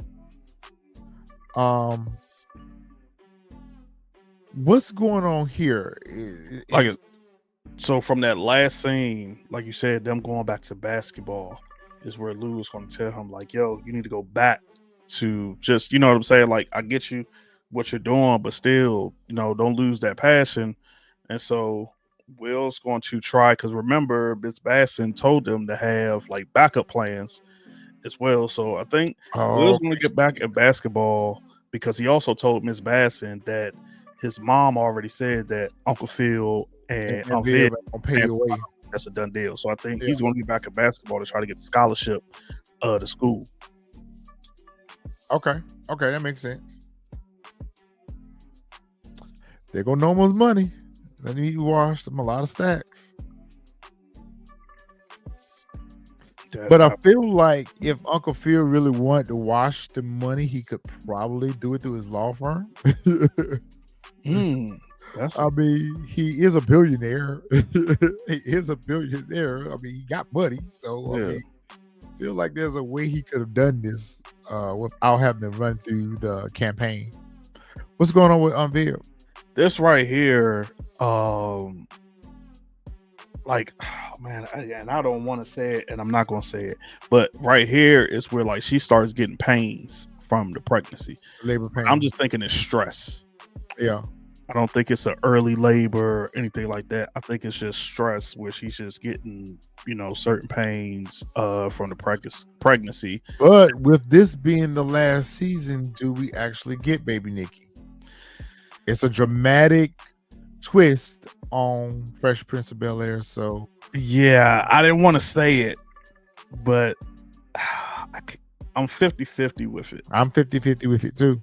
Speaker 2: What's going on here?
Speaker 3: So from that last scene, like you said, them going back to basketball is where Lou is going to tell him, like, yo, you need to go back to just, you know what I'm saying? Like, I get you what you're doing, but still, you know, don't lose that passion. And so Will's going to try, because remember, Miss Basson told them to have like backup plans as well. So I think Will's going to get back at basketball because he also told Miss Basson that his mom already said that Uncle Phil and Uncle Phil
Speaker 2: will pay you away.
Speaker 3: That's a done deal. So I think he's going to get back at basketball to try to get the scholarship to school.
Speaker 2: Okay, that makes sense. They're going to know most money. They need to wash them a lot of stacks. But I feel like if Uncle Phil really wanted to wash the money, he could probably do it through his law firm. I mean, he is a billionaire. He is a billionaire. I mean, he got money. So, I mean, I feel like there's a way he could have done this without having to run through the campaign. What's going on with Unveil?
Speaker 3: This right here, like, oh man, and I don't want to say it, and I'm not going to say it, but right here is where like she starts getting pains from the pregnancy.
Speaker 2: Labor pain.
Speaker 3: I'm just thinking it's stress.
Speaker 2: Yeah.
Speaker 3: I don't think it's an early labor or anything like that. I think it's just stress where she's just getting, you know, certain pains from the pregnancy.
Speaker 2: But with this being the last season, do we actually get Baby Nikki? It's a dramatic twist on Fresh Prince of Bel-Air. So
Speaker 3: yeah, I didn't want to say it, but I'm 50-50 with it.
Speaker 2: I'm 50-50 with it too.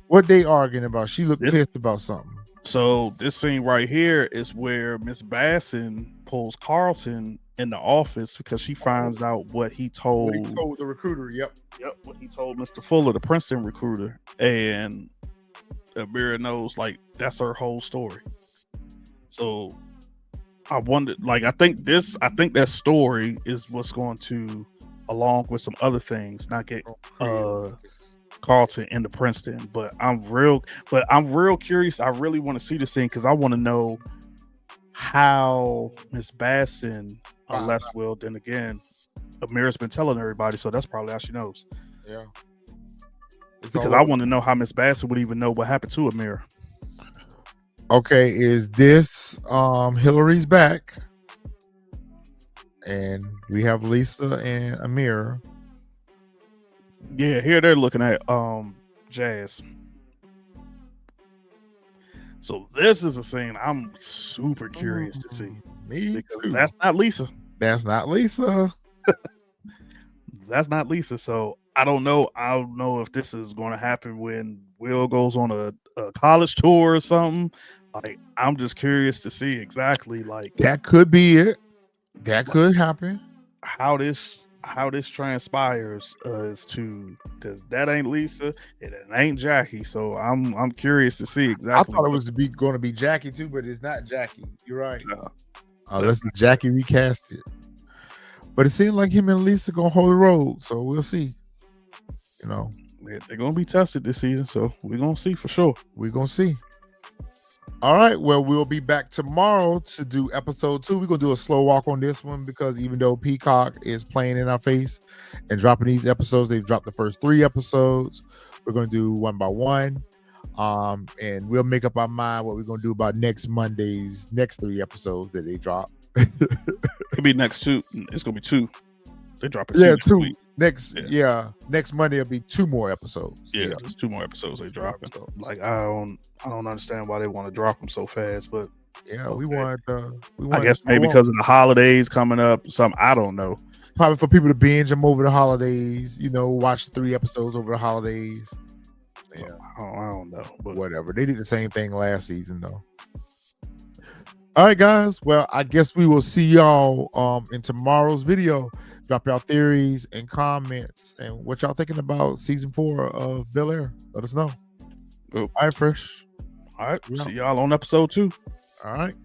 Speaker 2: What they arguing about? She looked pissed about something.
Speaker 3: So this scene right here is where Miss Basson pulls Carlton in the office because she finds out what he told
Speaker 2: the recruiter. Yep.
Speaker 3: What he told Mr. Fuller, the Princeton recruiter, and Amira knows like that's her whole story. So I wondered, like, I think that story is what's going to, along with some other things, not get Carlton into Princeton. But I'm real curious. I really want to see the scene because I want to know how Miss Basson, unless, well, then again, Amira's been telling everybody, so that's probably how she knows.
Speaker 2: Yeah.
Speaker 3: Because I want to know how Miss Basson would even know what happened to Amira.
Speaker 2: Okay, is this Hillary's back? And we have Lisa and Amira.
Speaker 3: Yeah, here they're looking at Jazz. So this is a scene I'm super curious to see.
Speaker 2: Me too.
Speaker 3: That's not Lisa.
Speaker 2: That's not Lisa.
Speaker 3: That's not Lisa. So I don't know. I don't know if this is going to happen when Will goes on a college tour or something. Like, I'm just curious to see exactly, like,
Speaker 2: that could be it. That could happen.
Speaker 3: How this how this transpires is to because that ain't Lisa and it ain't Jackie. So I'm curious to see
Speaker 2: I
Speaker 3: exactly.
Speaker 2: thought it was going to be Jackie too, but it's not Jackie. You're right.
Speaker 3: Uh,
Speaker 2: Unless Jackie recast it. But it seemed like him and Lisa gonna hold the road, so we'll see. You know,
Speaker 3: they're gonna be tested this season, so we're gonna see for sure.
Speaker 2: We're gonna see. All right, well, we'll be back tomorrow to do episode 2. We're gonna do a slow walk on this one because even though Peacock is playing in our face and dropping these episodes, they've dropped the first 3 episodes. We're gonna do one by one. And we'll make up our mind what we're gonna do about next Monday's next 3 episodes that they drop.
Speaker 3: It'll be next 2. It's gonna be 2. They drop it.
Speaker 2: Yeah, 2
Speaker 3: week.
Speaker 2: next. Yeah, next Monday will be 2 more episodes.
Speaker 3: Yeah, there's 2 more episodes they drop. Like I don't understand why they want to drop them so fast, but
Speaker 2: yeah,
Speaker 3: okay.
Speaker 2: we want.
Speaker 3: I guess maybe because of the holidays coming up. Something I don't know.
Speaker 2: Probably for people to binge them over the holidays. You know, watch 3 episodes over the holidays. Yeah,
Speaker 3: I don't know, but
Speaker 2: whatever. They did the same thing last season, though. All right, guys. Well, I guess we will see y'all in tomorrow's video. Drop y'all theories and comments and what y'all thinking about season 4 of Bel-Air. Let us know.
Speaker 3: Oh.
Speaker 2: All right, Fresh.
Speaker 3: All right. See y'all on episode 2.
Speaker 2: All right.